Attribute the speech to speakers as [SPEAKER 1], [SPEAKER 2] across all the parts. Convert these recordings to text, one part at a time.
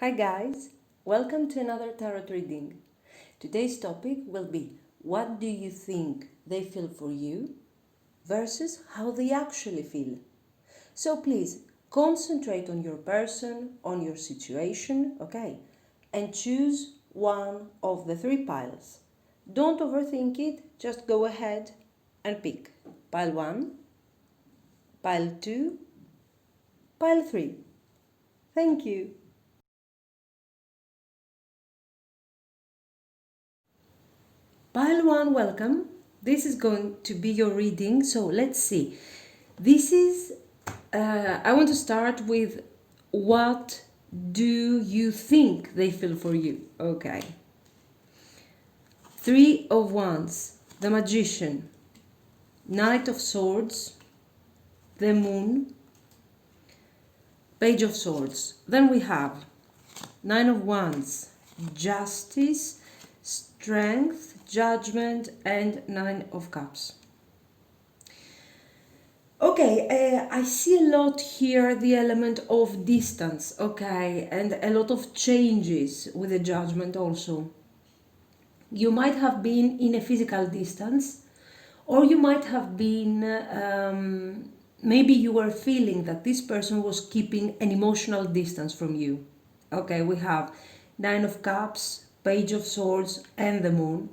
[SPEAKER 1] Hi guys, welcome to another tarot reading. Today's topic will be what do you think they feel for you versus how they actually feel. So please concentrate on your person, on your situation, okay? And choose one of the three piles. Don't overthink it, just go ahead and pick pile 1, pile 2, pile 3. Thank you. Pile 1, welcome. This is going to be your reading, so let's see. I want to start with what do you think they feel for you? Okay. 3 of Wands, the Magician, Knight of Swords, the Moon, Page of Swords. Then we have 9 of Wands, Justice, Strength, Judgment, and 9 of Cups. Okay, I see a lot here, the element of distance, okay, and a lot of changes with the Judgment also. You might have been in a physical distance, or you might have been, maybe you were feeling that this person was keeping an emotional distance from you. Okay, we have 9 of Cups, Page of Swords, and the Moon.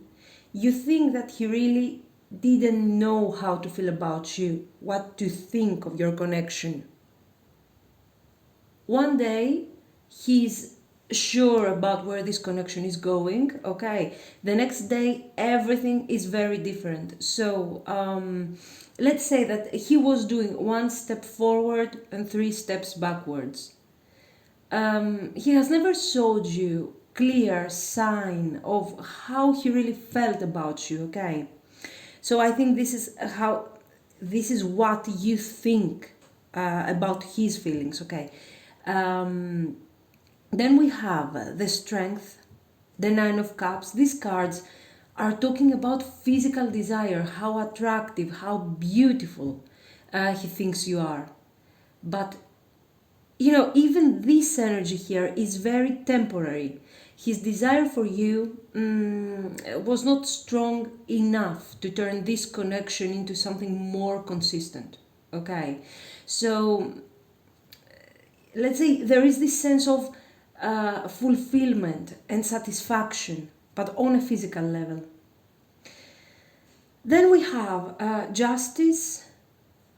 [SPEAKER 1] You think that he really didn't know how to feel about you, what to think of your connection. One day, he's sure about where this connection is going, okay? The next day, everything is very different. So, let's say that he was doing 1 step forward and 3 steps backwards. He has never showed you clear sign of how he really felt about you, okay? So I think this is what you think about his feelings, okay? Then we have the Strength, the 9 of Cups. These cards are talking about physical desire, how attractive, how beautiful he thinks you are. But you know, even this energy here is very temporary. His desire for you was not strong enough to turn this connection into something more consistent. Okay, so let's say there is this sense of fulfillment and satisfaction, but on a physical level. Then we have Justice,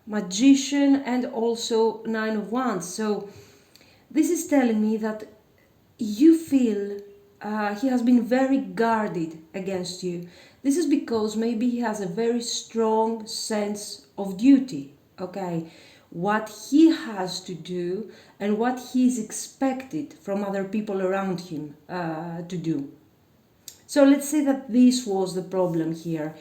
[SPEAKER 1] Magician, and also 9 of Wands. So this is telling me that you feel he has been very guarded against you. This is because maybe he has a very strong sense of duty, okay? What he has to do and what he is expected from other people around him to do. So let's say that this was the problem here.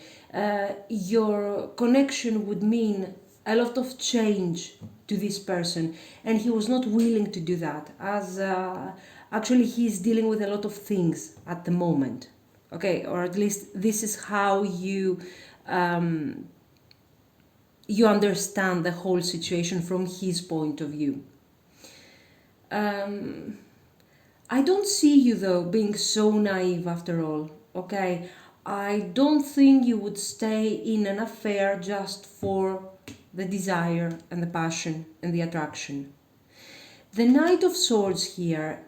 [SPEAKER 1] Your connection would mean a lot of change to this person, and he was not willing to do that, as actually he's dealing with a lot of things at the moment, okay? Or at least this is how you understand the whole situation from his point of view. I don't see you though being so naive after all, okay? I don't think you would stay in an affair just for the desire and the passion and the attraction. The Knight of Swords here,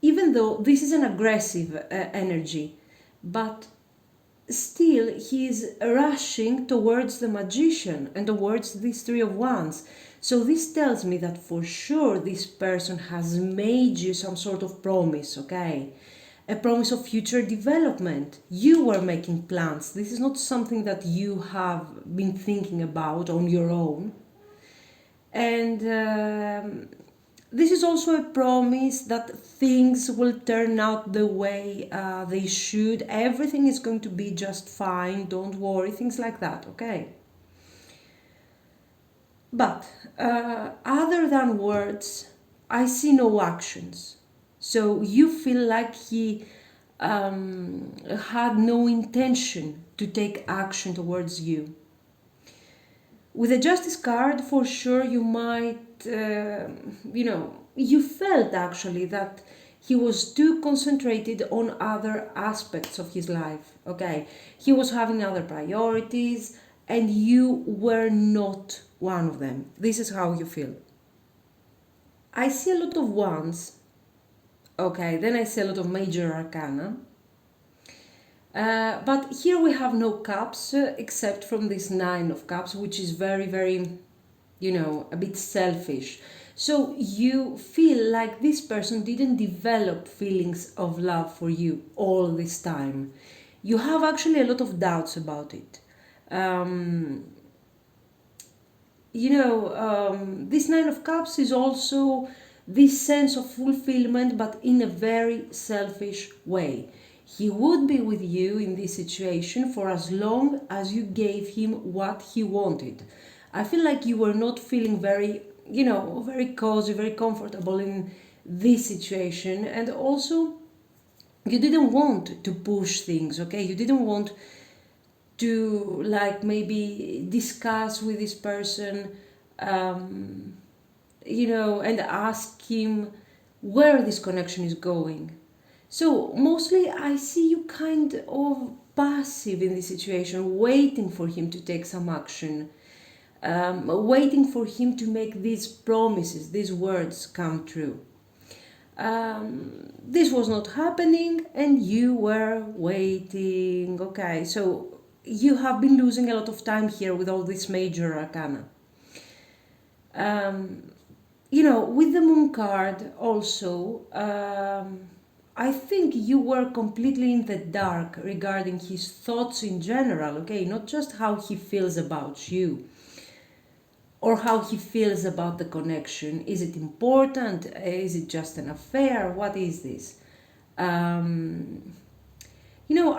[SPEAKER 1] even though this is an aggressive energy, but still he is rushing towards the Magician and towards these 3 of Wands. So this tells me that for sure this person has made you some sort of promise, okay? A promise of future development. You were making plans. This is not something that you have been thinking about on your own. And this is also a promise that things will turn out the way they should. Everything is going to be just fine. Don't worry. Things like that, okay? But other than words, I see no actions. So you feel like he had no intention to take action towards you. With the Justice card, for sure you might, you felt actually that He was too concentrated on other aspects of his life, okay? He was having other priorities, and you were not one of them. This is how you feel. I see a lot of wands, okay? Then I see a lot of major arcana. But here we have no cups, except from this nine of cups, which is very, very, a bit selfish. So you feel like this person didn't develop feelings of love for you all this time. You have actually a lot of doubts about it. This nine of cups is also this sense of fulfillment, but in a very selfish way. He would be with you in this situation for as long as you gave him what he wanted. I feel like you were not feeling very, very cozy, very comfortable in this situation, and also you didn't want to push things, okay? You didn't want to maybe discuss with this person, and ask him where this connection is going. So mostly I see you kind of passive in this situation, waiting for him to take some action, waiting for him to make these promises, these words come true. This was not happening and you were waiting. Okay, so you have been losing a lot of time here with all this major arcana. With the moon card also, I think you were completely in the dark regarding his thoughts in general, okay? Not just how he feels about you or how he feels about the connection. Is it important? Is it just an affair? What is this?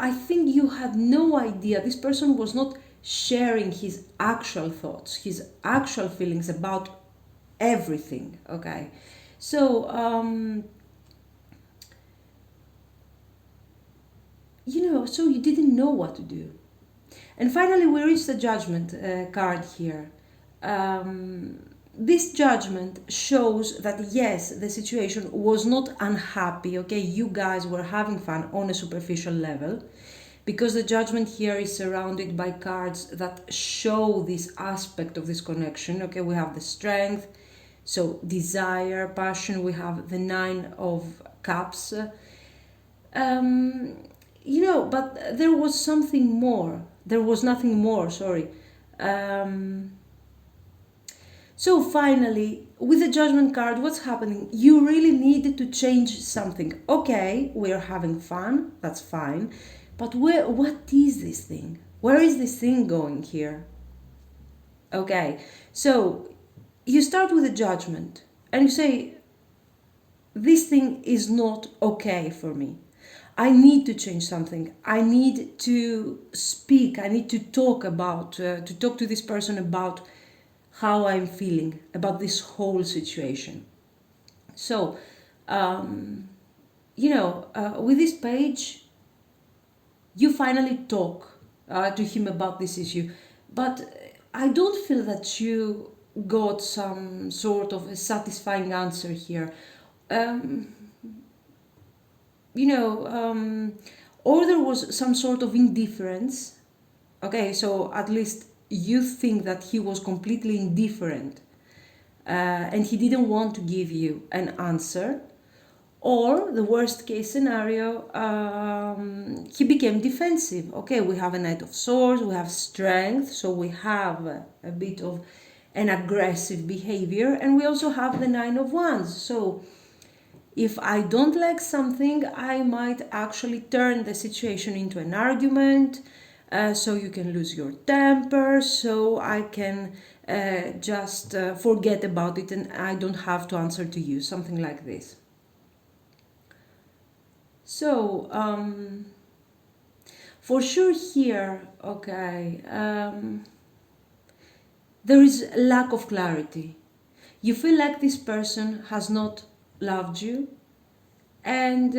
[SPEAKER 1] I think you had no idea. This person was not sharing his actual thoughts, his actual feelings about everything, okay? So, so you didn't know what to do. And finally, we reached the judgment card here. This judgment shows that yes, the situation was not unhappy, okay? You guys were having fun on a superficial level, because the judgment here is surrounded by cards that show this aspect of this connection, okay? We have the strength, so desire, passion. We have the nine of cups. But there was something more. There was nothing more, sorry. So finally, with the judgment card, what's happening? You really needed to change something. Okay, we're having fun, that's fine. But what is this thing? Where is this thing going here? Okay, so you start with a judgment and you say, this thing is not okay for me. I need to change something. I need to speak. I need to talk to this person about how I'm feeling about this whole situation. So, with this page, you finally talk to him about this issue. But I don't feel that you got some sort of a satisfying answer here. Or there was some sort of indifference. Okay, so at least you think that he was completely indifferent and he didn't want to give you an answer. Or the worst case scenario, he became defensive. Okay, we have a Knight of Swords, we have strength, so we have a bit of an aggressive behavior, and we also have the Nine of Wands. So if I don't like something, I might actually turn the situation into an argument, so you can lose your temper, so I can just forget about it and I don't have to answer to you, something like this. So, for sure here, okay, there is lack of clarity. You feel like this person has not loved you, and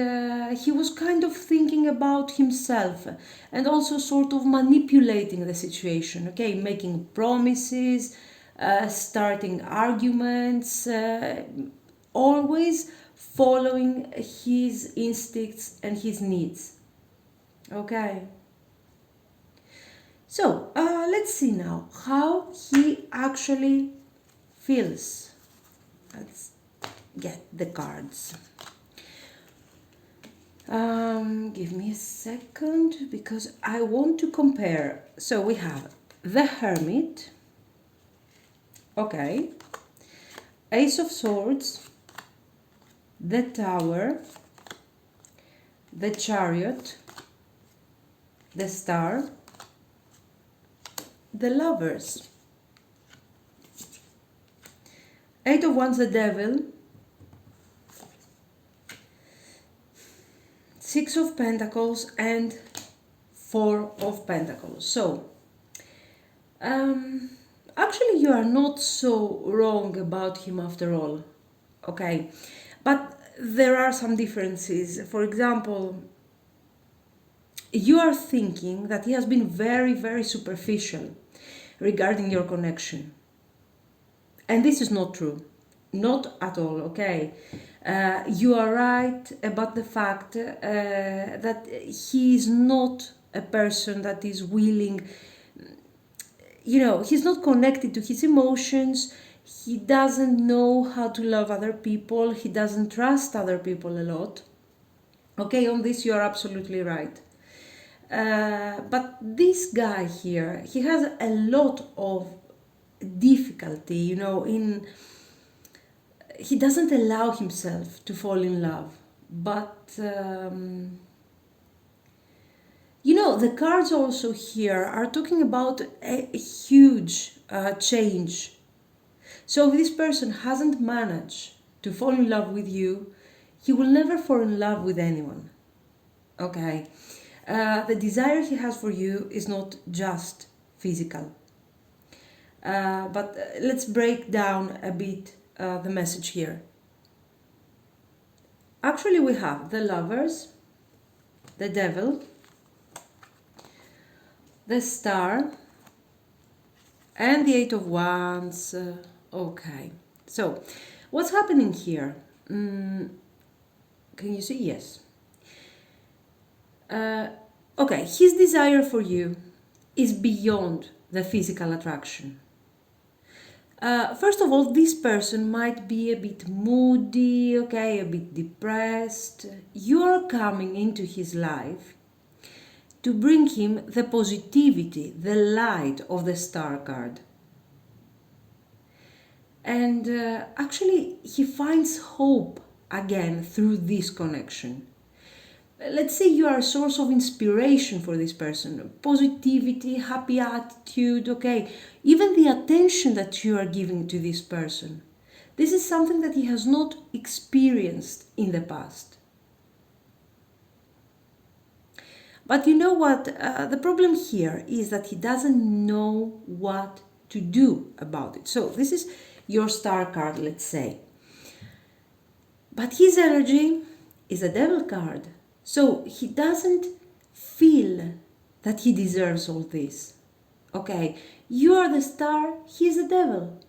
[SPEAKER 1] he was kind of thinking about himself and also sort of manipulating the situation, okay, making promises, starting arguments, always following his instincts and his needs. Okay. So let's see now how he actually feels. Let's get the cards. Give me a second because I want to compare. So we have the Hermit, okay, Ace of Swords, the Tower, the Chariot, the Star, the Lovers, Eight of Wands, the Devil, Six of Pentacles, and Four of Pentacles. So, actually you are not so wrong about him after all, okay? But there are some differences. For example, you are thinking that he has been very, very superficial regarding your connection. And this is not true. Not at all, okay? You are right about the fact that he is not a person that is willing, he's not connected to his emotions. He doesn't know how to love other people. He doesn't trust other people a lot. Okay, on this you are absolutely right. But this guy here, he has a lot of difficulty, he doesn't allow himself to fall in love. But the cards also here are talking about a huge change. So if this person hasn't managed to fall in love with you, he will never fall in love with anyone. Okay? The desire he has for you is not just physical. But let's break down a bit the message here. Actually, we have the Lovers, the Devil, the Star, and the Eight of Wands. Okay, so what's happening here? Can you see? Yes. Okay, his desire for you is beyond the physical attraction. First of all, this person might be a bit moody, okay, a bit depressed. You are coming into his life to bring him the positivity, the light of the Star card. And actually, he finds hope again through this connection. Let's say you are a source of inspiration for this person. Positivity, happy attitude, okay. Even the attention that you are giving to this person. This is something that he has not experienced in the past. But you know what? The problem here is that he doesn't know what to do about it. So this is your Star card, let's say. But his energy is a Devil card. So he doesn't feel that he deserves all this. Okay, you are the Star, he's the Devil.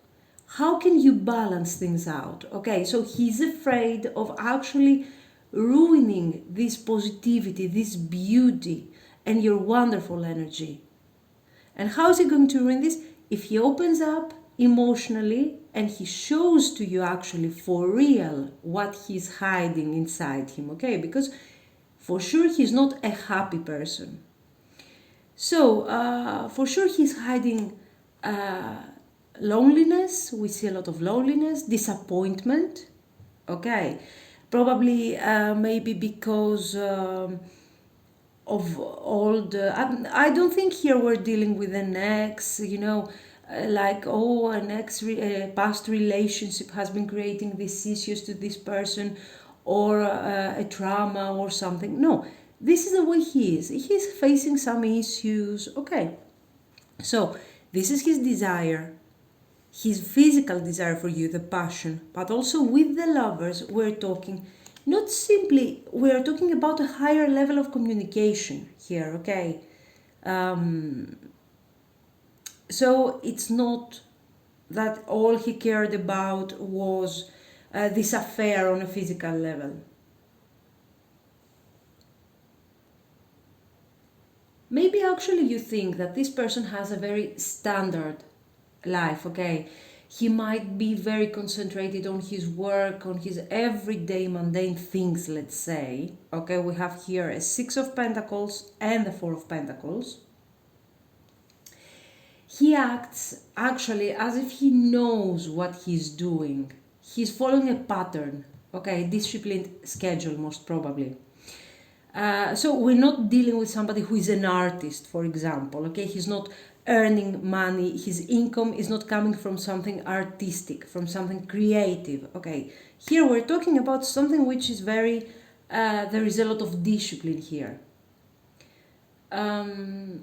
[SPEAKER 1] How can you balance things out? Okay, so he's afraid of actually ruining this positivity, this beauty, and your wonderful energy. And how is he going to ruin this? If he opens up emotionally and he shows to you actually for real what he's hiding inside him, okay? Because for sure he's not a happy person. So for sure he's hiding loneliness. We see a lot of loneliness, disappointment, okay? Probably maybe because of all the... I don't think here we're dealing with an ex, like, an ex past relationship has been creating these issues to this person, or a trauma or something. No, this is the way he is. He's facing some issues, okay. So this is his desire, his physical desire for you, the passion. But also with the Lovers, we're talking not simply, we're talking about a higher level of communication here, okay. So it's not that all he cared about was this affair on a physical level. Maybe actually you think that this person has a very standard life, okay? He might be very concentrated on his work, on his everyday mundane things, let's say. Okay, we have here a Six of Pentacles and the Four of Pentacles. He acts actually as if he knows what he's doing. He's following a pattern, okay, a disciplined schedule most probably. So we're not dealing with somebody who is an artist, for example, okay? He's not earning money, his income is not coming from something artistic, from something creative, okay? Here we're talking about something which is very, there is a lot of discipline here.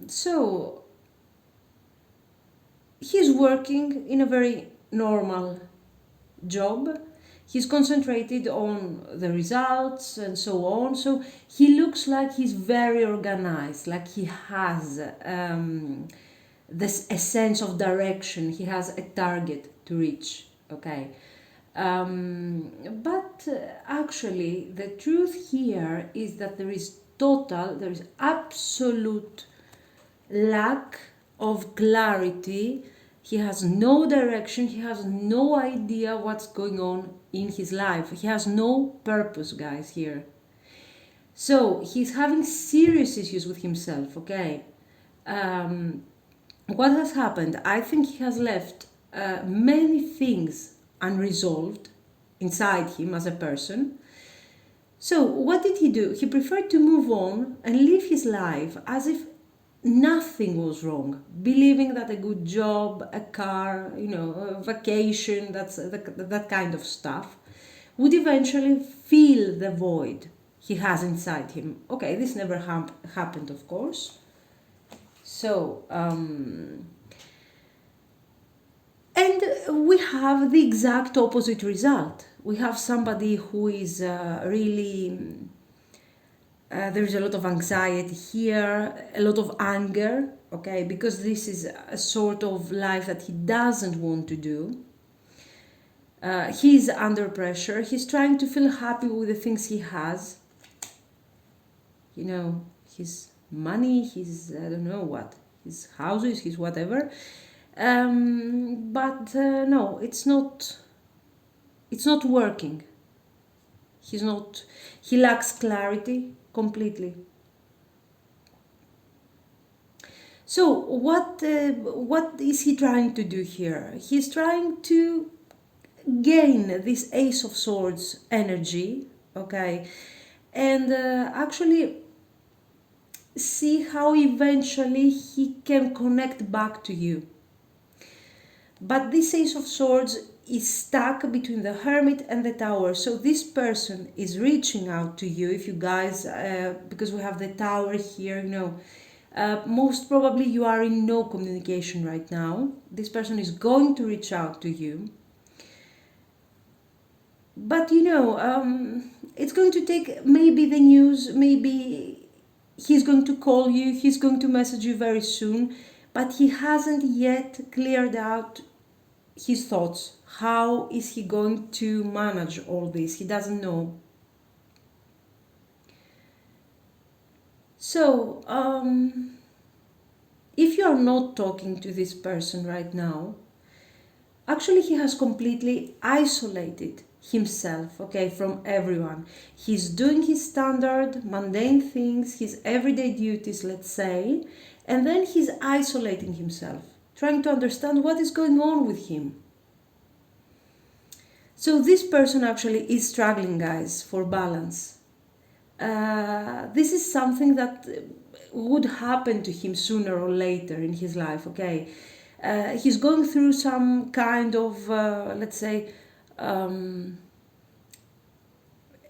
[SPEAKER 1] So he's working in a very normal job. He's concentrated on the results and so on. So he looks like he's very organized, like he has a sense of direction. He has a target to reach, okay? But actually, the truth here is that there is absolute lack of clarity. He has no direction, he has no idea what's going on in his life. He has no purpose, guys, here. So he's having serious issues with himself, okay? What has happened? I think he has left many things unresolved inside him as a person. So what did he do? He preferred to move on and live his life as if nothing was wrong, believing that a good job, a car, a vacation, that kind of stuff, would eventually fill the void he has inside him. Okay, this never happened, of course. So, and we have the exact opposite result. We have somebody who is really... there's a lot of anxiety here, a lot of anger, okay, because this is a sort of life that he doesn't want to do. He's under pressure. He's trying to feel happy with the things he has. His money, his, I don't know what, his houses, his whatever. But no, it's not working. He lacks clarity completely. So what is he trying to do here? He's trying to gain this Ace of Swords energy, okay, and actually see how eventually he can connect back to you. But this Ace of Swords is stuck between the Hermit and the Tower. So this person is reaching out to you. If you guys, because we have the Tower here, most probably you are in no communication right now. This person is going to reach out to you. But it's going to take maybe the news, maybe he's going to call you, he's going to message you very soon, but he hasn't yet cleared out his thoughts. How is he going to manage all this? He doesn't know. So, if you are not talking to this person right now, actually he has completely isolated himself, okay, from everyone. He's doing his standard mundane things, his everyday duties, let's say, and then he's isolating himself, trying to understand what is going on with him. So this person actually is struggling, guys, for balance. This is something that would happen to him sooner or later in his life, okay? He's going through some kind of, let's say, an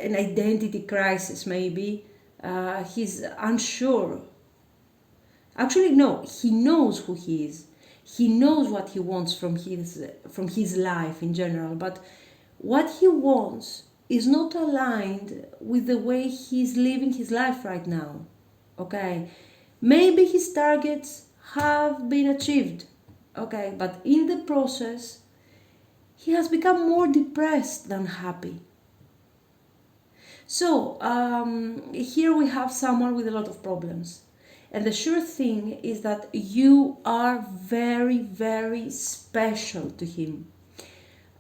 [SPEAKER 1] identity crisis, maybe. He's unsure. Actually, no, he knows who he is. He knows what he wants from his life in general, but what he wants is not aligned with the way he's living his life right now, okay? Maybe his targets have been achieved, okay, but in the process, he has become more depressed than happy. So here we have someone with a lot of problems. And the sure thing is that you are very, very special to him.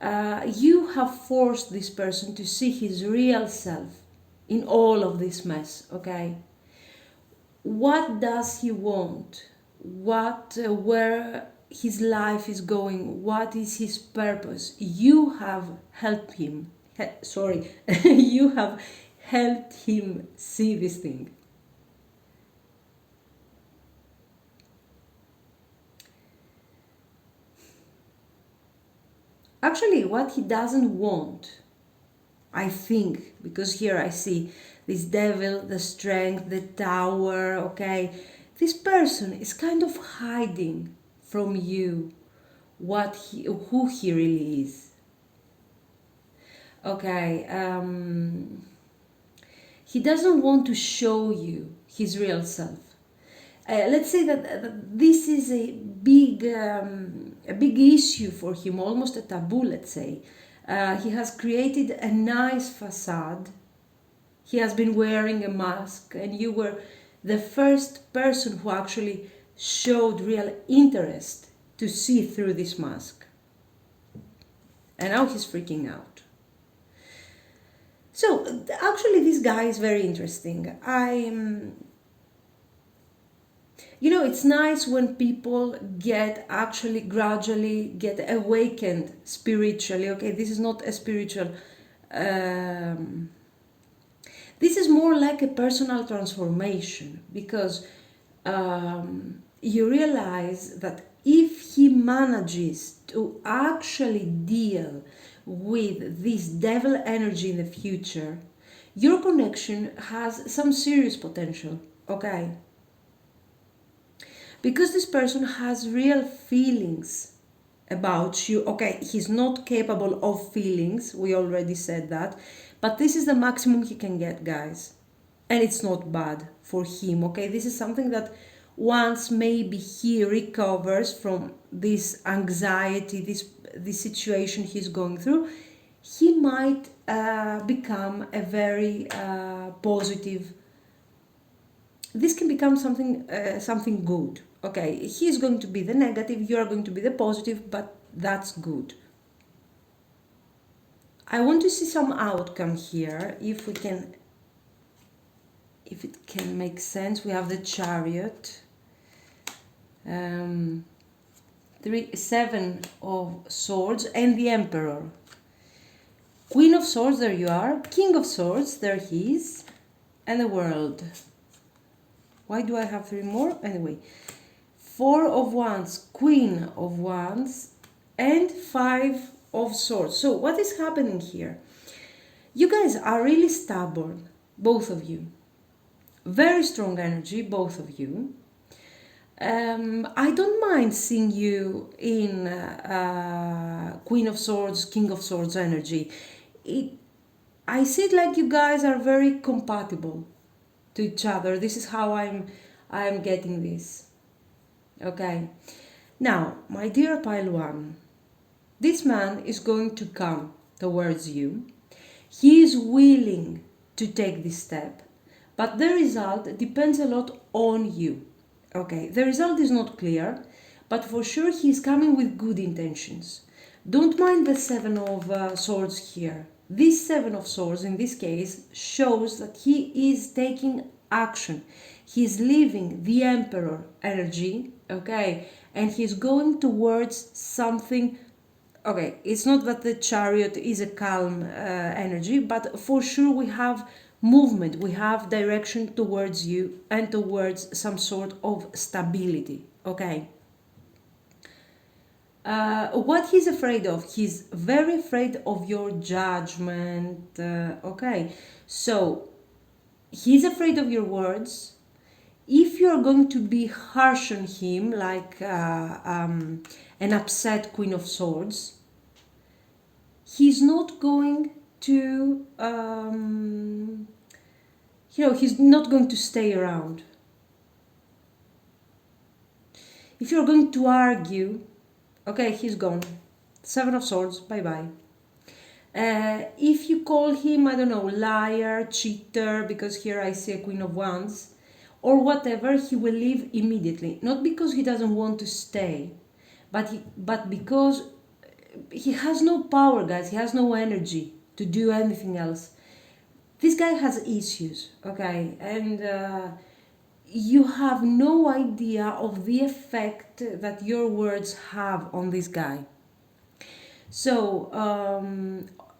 [SPEAKER 1] You have forced this person to see his real self in all of this mess, okay? What does he want? Where his life is going? What is his purpose? You have helped him. You have helped him see this thing. Actually, what he doesn't want, I think, because here I see this devil, the strength, the tower, okay? This person is kind of hiding from you who he really is. Okay, he doesn't want to show you his real self. Let's say that this is a big issue for him, almost a taboo, let's say. He has created a nice facade. He has been wearing a mask, and you were the first person who actually showed real interest to see through this mask. And now he's freaking out. So, actually, this guy is very interesting. It's nice when people gradually get awakened spiritually. Okay, this is not a spiritual. This is more like a personal transformation, because you realize that if he manages to actually deal with this devil energy in the future, your connection has some serious potential. Okay. Because this person has real feelings about you. Okay, he's not capable of feelings, we already said that, but this is the maximum he can get, guys. And it's not bad for him, okay? This is something that once maybe he recovers from this anxiety, this situation he's going through, he might become a very positive. This can become something good. Okay, he's going to be the negative, you're going to be the positive, but that's good. I want to see some outcome here, if it can make sense. We have the Chariot, 7 of Swords, and the Emperor. Queen of Swords, there you are. King of Swords, there he is. And the World. Why do I have 3 more? Anyway, 4 of Wands, Queen of Wands, and 5 of Swords. So what is happening here? You guys are really stubborn, both of you. Very strong energy, both of you. I don't mind seeing you in Queen of Swords, King of Swords energy. I see it like you guys are very compatible to each other. This is how I'm getting this. Okay. Now, my dear pile 1, this man is going to come towards you. He is willing to take this step, but the result depends a lot on you. Okay, the result is not clear, but for sure he is coming with good intentions. Don't mind the 7 of Swords here. This 7 of Swords, in this case, shows that he is taking action. He is leaving the Emperor energy, okay, and he's going towards something. Okay, it's not that the Chariot is a calm energy, but for sure we have movement, we have direction towards you and towards some sort of stability, okay? What he's afraid of? He's very afraid of your judgment, okay? So, he's afraid of your words. If you're going to be harsh on him, like an upset Queen of Swords, he's not going to, he's not going to stay around. If you're going to argue, okay, he's gone. Seven of Swords, bye-bye. If you call him, I don't know, liar, cheater, because here I see a Queen of Wands, or whatever, he will leave immediately. Not because he doesn't want to stay, but because he has no power, guys. He has no energy to do anything else. This guy has issues, okay? And you have no idea of the effect that your words have on this guy. So,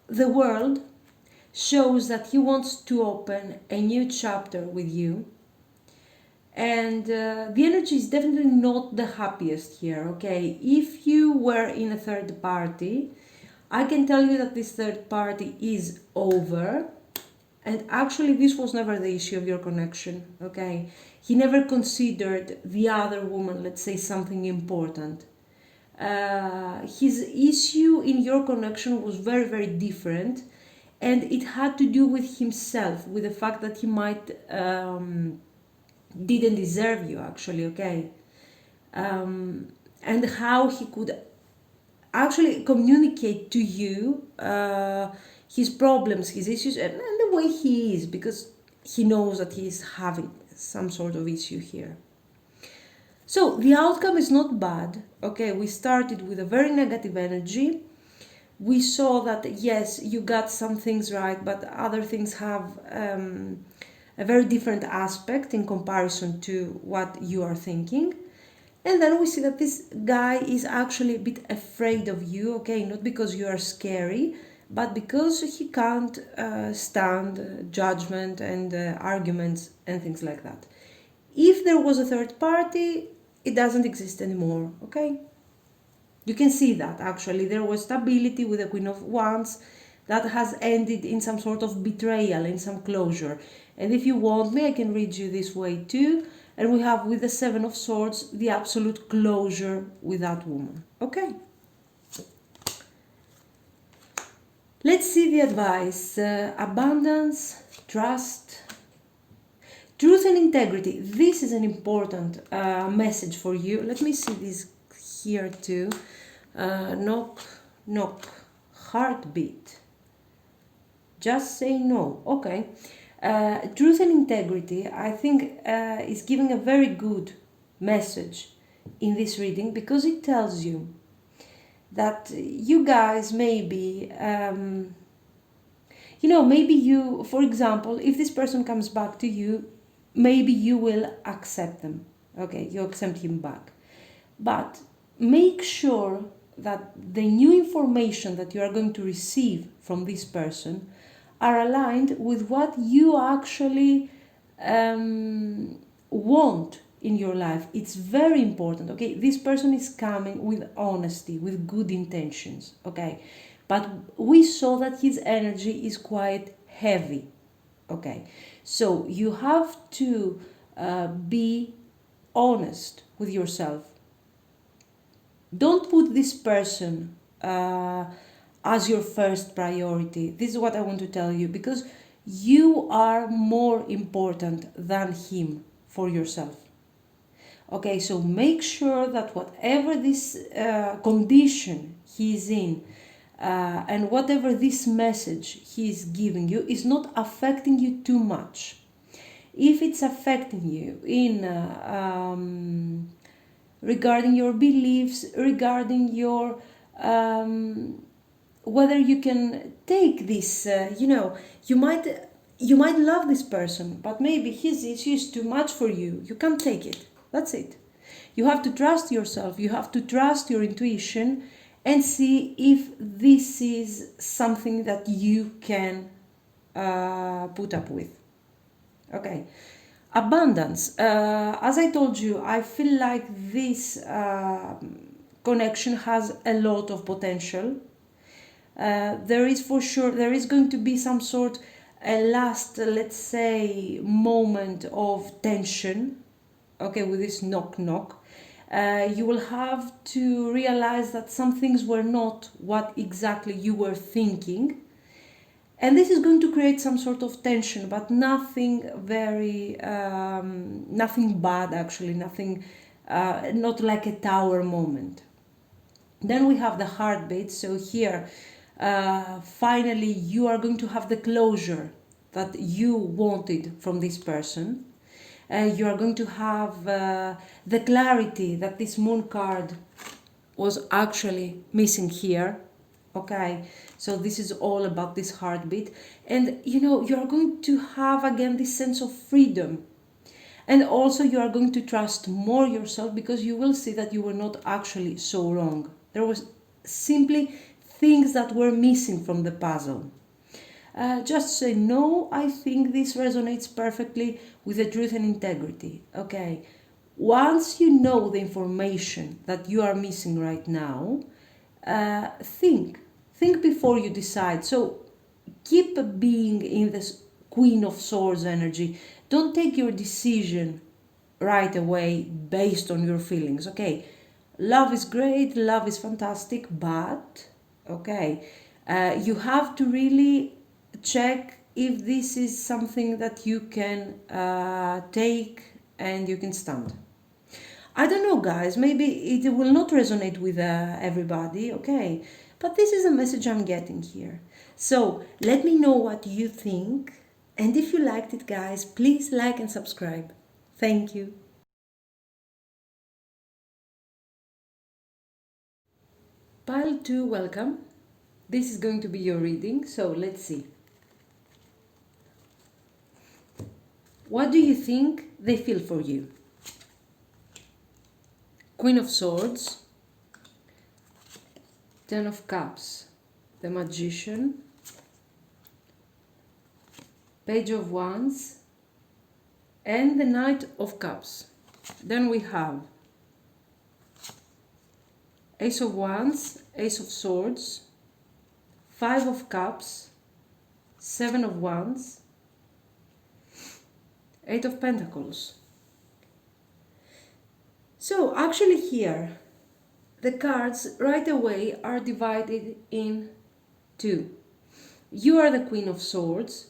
[SPEAKER 1] the world shows that he wants to open a new chapter with you. And the energy is definitely not the happiest here, okay? If you were in a third party, I can tell you that this third party is over. And actually, this was never the issue of your connection, okay? He never considered the other woman, let's say, something important. His issue in your connection was very, very different. And it had to do with himself, with the fact that he might didn't deserve you, actually, okay? And how he could actually communicate to you his problems, his issues, and the way he is, because he knows that he is having some sort of issue here. So the outcome is not bad, okay? We started with a very negative energy. We saw that, yes, you got some things right, but other things have a very different aspect in comparison to what you are thinking. And then we see that this guy is actually a bit afraid of you, okay? Not because you are scary, but because he can't stand judgment and arguments and things like that. If there was a third party, it doesn't exist anymore, okay? You can see that actually there was stability with the Queen of Wands that has ended in some sort of betrayal, in some closure. And if you want me, I can read you this way too. And we have with the Seven of Swords the absolute closure with that woman. Okay. Let's see the advice. Abundance, trust, truth and integrity. This is an important message for you. Let me see this here too. Knock, knock, heartbeat. Just say no. Okay. Truth and integrity, I think, is giving a very good message in this reading, because it tells you that you guys maybe, maybe you, for example, if this person comes back to you, maybe you will accept them. Okay, you accept him back. But make sure that the new information that you are going to receive from this person are aligned with what you actually want in your life. It's very important, okay? This person is coming with honesty, with good intentions, okay? But we saw that his energy is quite heavy, okay? So you have to be honest with yourself. Don't put this person as your first priority. This is what I want to tell you, because you are more important than him for yourself. Okay, so make sure that whatever this condition he is in and whatever this message he is giving you is not affecting you too much. If it's affecting you in regarding your beliefs, regarding your whether you can take this, you might love this person, but maybe his issue is too much for you. You can't take it. That's it. You have to trust yourself. You have to trust your intuition and see if this is something that you can put up with. Okay. Abundance. As I told you, I feel like this connection has a lot of potential. There is for sure, there is going to be some sort, a last, let's say, moment of tension, okay, with this knock knock. You will have to realize that some things were not what exactly you were thinking. And this is going to create some sort of tension, but nothing very, nothing bad actually, nothing, not like a tower moment. Then we have the heartbeat. So here, finally, you are going to have the closure that you wanted from this person. You are going to have the clarity that this moon card was actually missing here. Okay, so this is all about this heartbeat. And you know, you are going to have again this sense of freedom. And also, you are going to trust more yourself because you will see that you were not actually so wrong. There was simply things that were missing from the puzzle. Just say, no, I think this resonates perfectly with the truth and integrity. Okay, once you know the information that you are missing right now, think. Think before you decide. So keep being in this Queen of Swords energy. Don't take your decision right away based on your feelings. Okay, love is great, love is fantastic, but okay, you have to really check if this is something that you can take and you can stand. I don't know, guys, maybe it will not resonate with everybody, okay? But this is a message I'm getting here. So let me know what you think. And if you liked it, guys, please like and subscribe. Thank you. Pile 2, welcome. This is going to be your reading, so let's see. What do you think they feel for you? Queen of Swords, Ten of Cups, the Magician, Page of Wands, and the Knight of Cups. Then we have Ace of Wands, Ace of Swords, Five of Cups, Seven of Wands, Eight of Pentacles. So actually here, the cards right away are divided in two. You are the Queen of Swords,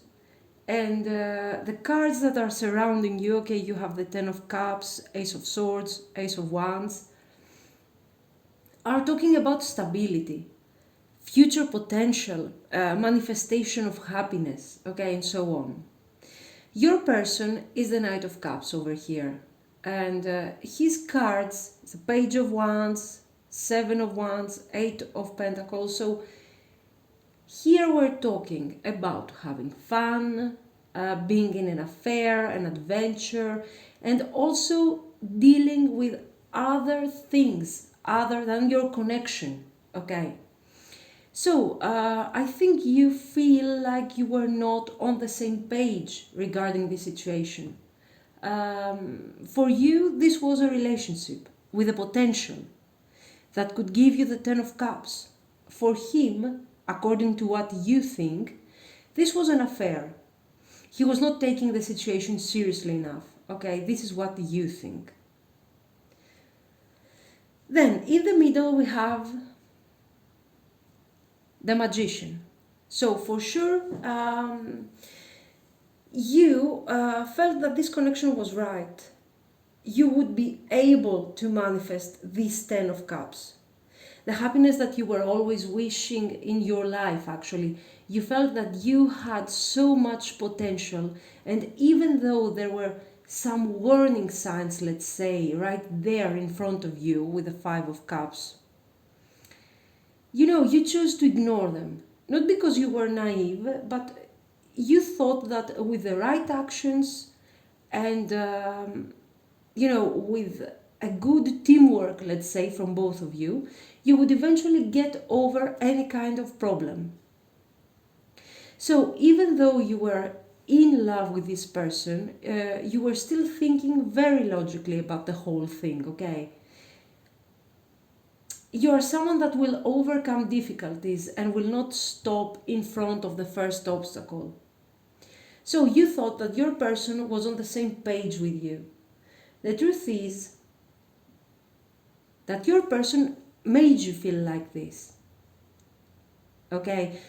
[SPEAKER 1] and the cards that are surrounding you, okay, you have the Ten of Cups, Ace of Swords, Ace of Wands, are talking about stability, future potential, manifestation of happiness, okay, and so on. Your person is the Knight of Cups over here, and his cards, the Page of Wands, Seven of Wands, Eight of Pentacles. So here we're talking about having fun, being in an affair, an adventure, and also dealing with other things other than your connection, okay? So, I think you feel like you were not on the same page regarding the situation. For you, this was a relationship with a potential that could give you the Ten of Cups. For him, according to what you think, this was an affair. He was not taking the situation seriously enough. Okay, this is what you think. Then, in the middle, we have the Magician. So, for sure, you felt that this connection was right. You would be able to manifest this Ten of Cups. The happiness that you were always wishing in your life, actually. You felt that you had so much potential, and even though there were some warning signs, let's say, right there in front of you with the Five of Cups, you know, you chose to ignore them. Not because you were naive, but you thought that with the right actions and, you know, with a good teamwork, let's say, from both of you, you would eventually get over any kind of problem. So even though you were in love with this person, you were still thinking very logically about the whole thing, okay? You are someone that will overcome difficulties and will not stop in front of the first obstacle. So you thought that your person was on the same page with you. The truth is that your person made you feel like this. Okay?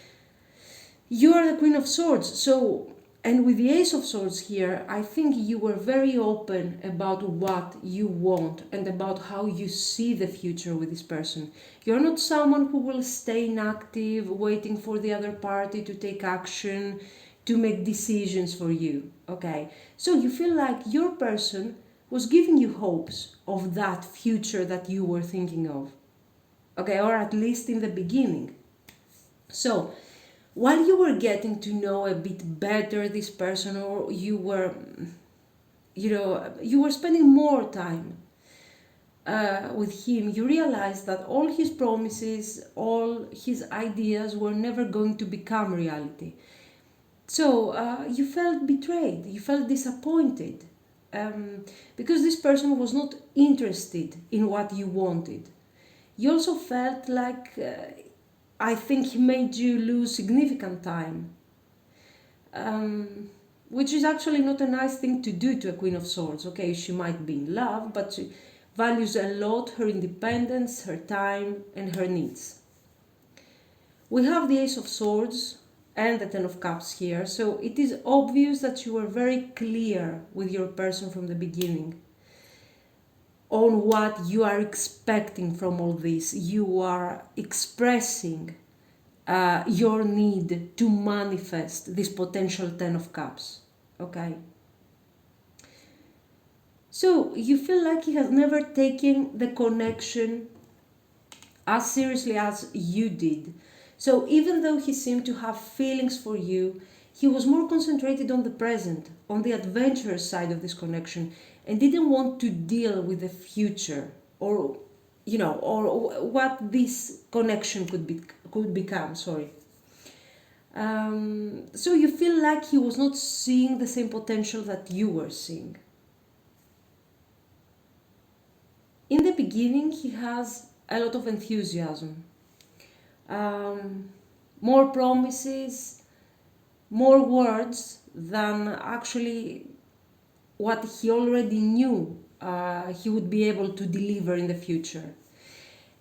[SPEAKER 1] You are the Queen of Swords, so And with the Ace of Swords here, I think you were very open about what you want and about how you see the future with this person. You're not someone who will stay inactive, waiting for the other party to take action, to make decisions for you, okay? So you feel like your person was giving you hopes of that future that you were thinking of, okay? Or at least in the beginning. So, while you were getting to know a bit better this person, or you were spending more time with him, you realized that all his promises, all his ideas were never going to become reality. So you felt betrayed, you felt disappointed, because this person was not interested in what you wanted. You also felt like I think he made you lose significant time, which is actually not a nice thing to do to a Queen of Swords. Okay, she might be in love, but she values a lot her independence, her time, and her needs. We have the Ace of Swords and the Ten of Cups here, so it is obvious that you were very clear with your person from the beginning on what you are expecting from all this. You are expressing your need to manifest this potential Ten of Cups, okay? So you feel like he has never taken the connection as seriously as you did. So even though he seemed to have feelings for you, he was more concentrated on the present, on the adventurous side of this connection, and didn't want to deal with the future, or or what this connection could become. Sorry. So you feel like he was not seeing the same potential that you were seeing. In the beginning, he has a lot of enthusiasm, more promises, more words than actually what he already knew he would be able to deliver in the future.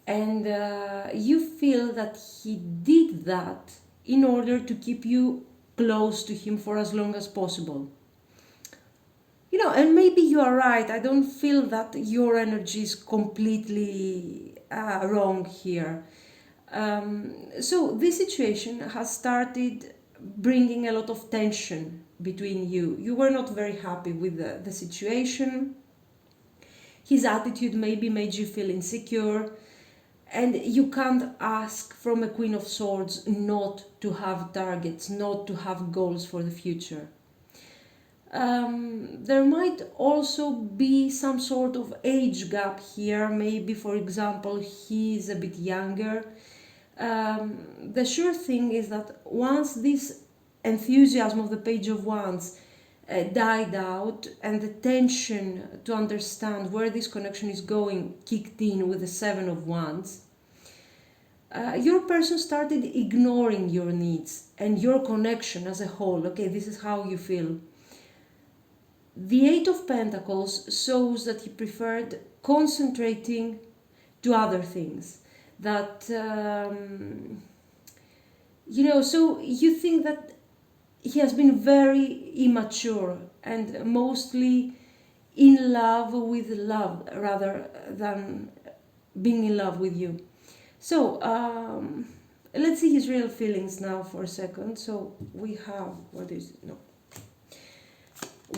[SPEAKER 1] And you feel that he did that in order to keep you close to him for as long as possible. And maybe you are right. I don't feel that your energy is completely wrong here. So this situation has started bringing a lot of tension between you. You were not very happy with the situation. His attitude maybe made you feel insecure. And you can't ask from a Queen of Swords not to have targets, not to have goals for the future. There might also be some sort of age gap here. Maybe, for example, he's a bit younger. The sure thing is that once this enthusiasm of the Page of Wands died out and the tension to understand where this connection is going kicked in with the Seven of Wands, your person started ignoring your needs and your connection as a whole. Okay, this is how you feel. The Eight of Pentacles shows that he preferred concentrating to other things. That, so you think that he has been very immature and mostly in love with love rather than being in love with you. So, let's see his real feelings now for a second. So, we have,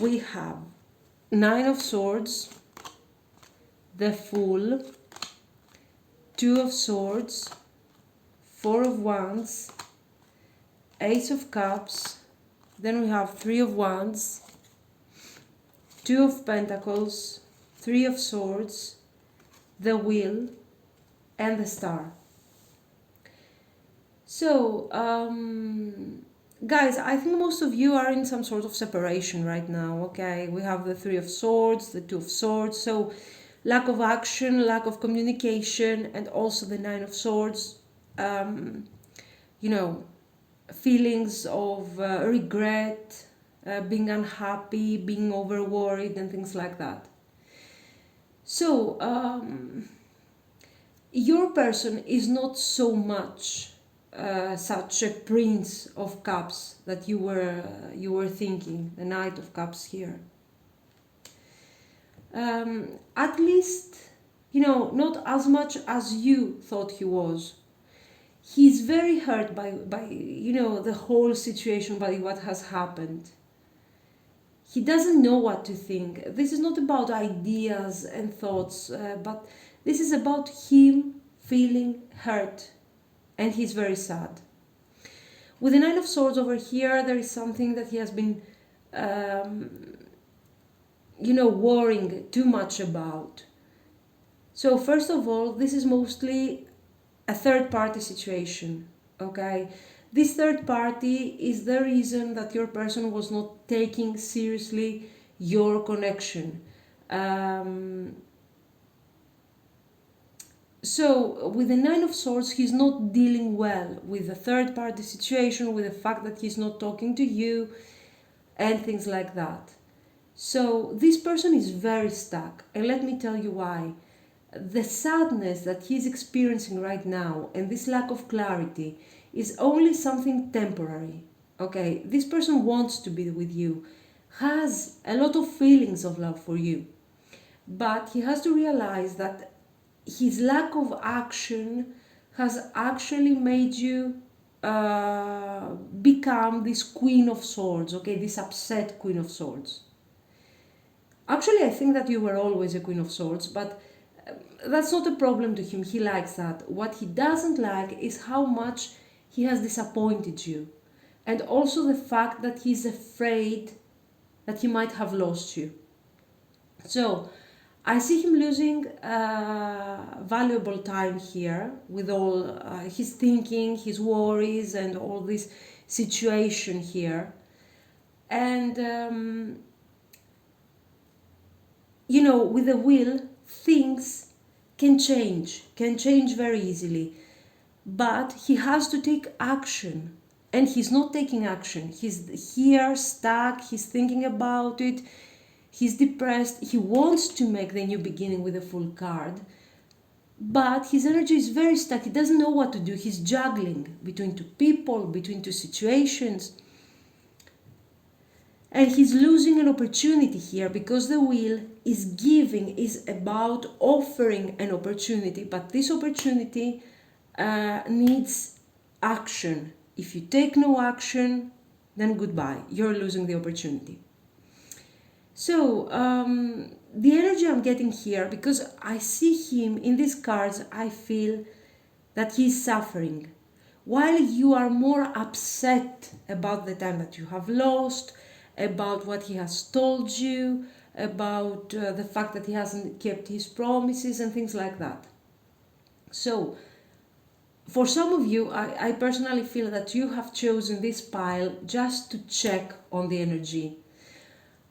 [SPEAKER 1] we have Nine of Swords, the Fool, Two of Swords, Four of Wands, Ace of Cups, then we have Three of Wands, Two of Pentacles, Three of Swords, the Wheel, and the Star. So, guys, I think most of you are in some sort of separation right now, okay? We have the Three of Swords, the Two of Swords, so lack of action, lack of communication, and also the Nine of Swords, feelings of regret, being unhappy, being over worried, and things like that. So, your person is not so much such a Prince of Cups that you were thinking, the Knight of Cups here. At least, not as much as you thought he was. He's very hurt by the whole situation, by what has happened. He doesn't know what to think. This is not about ideas and thoughts, but this is about him feeling hurt, and he's very sad. With the Nine of Swords over here, there is something that he has been worrying too much about. So first of all, this is mostly a third party situation, okay? This third party is the reason that your person was not taking seriously your connection. So with the Nine of Swords, he's not dealing well with the third party situation, with the fact that he's not talking to you and things like that. So this person is very stuck, and let me tell you why. The sadness that he's experiencing right now and this lack of clarity is only something temporary. Okay, this person wants to be with you, has a lot of feelings of love for you, but he has to realize that his lack of action has actually made you become this Queen of Swords, okay, this upset Queen of Swords. Actually, I think that you were always a Queen of Swords, but that's not a problem to him. He likes that. What he doesn't like is how much he has disappointed you, and also the fact that he's afraid that he might have lost you. So I see him losing valuable time here with all his thinking, his worries, and all this situation here. And with the will, things can change very easily, but he has to take action, and he's not taking action. He's here stuck, he's thinking about it, he's depressed, he wants to make the new beginning with a full card, but his energy is very stuck. He doesn't know what to do. He's juggling between two people, between two situations, and he's losing an opportunity here, because the wheel is about offering an opportunity, but this opportunity needs action. If you take no action, then goodbye, you're losing the opportunity. So the energy I'm getting here, because I see him in these cards, I feel that he's suffering, while you are more upset about the time that you have lost, about what he has told you, about the fact that he hasn't kept his promises and things like that. So for some of you, I personally feel that you have chosen this pile just to check on the energy.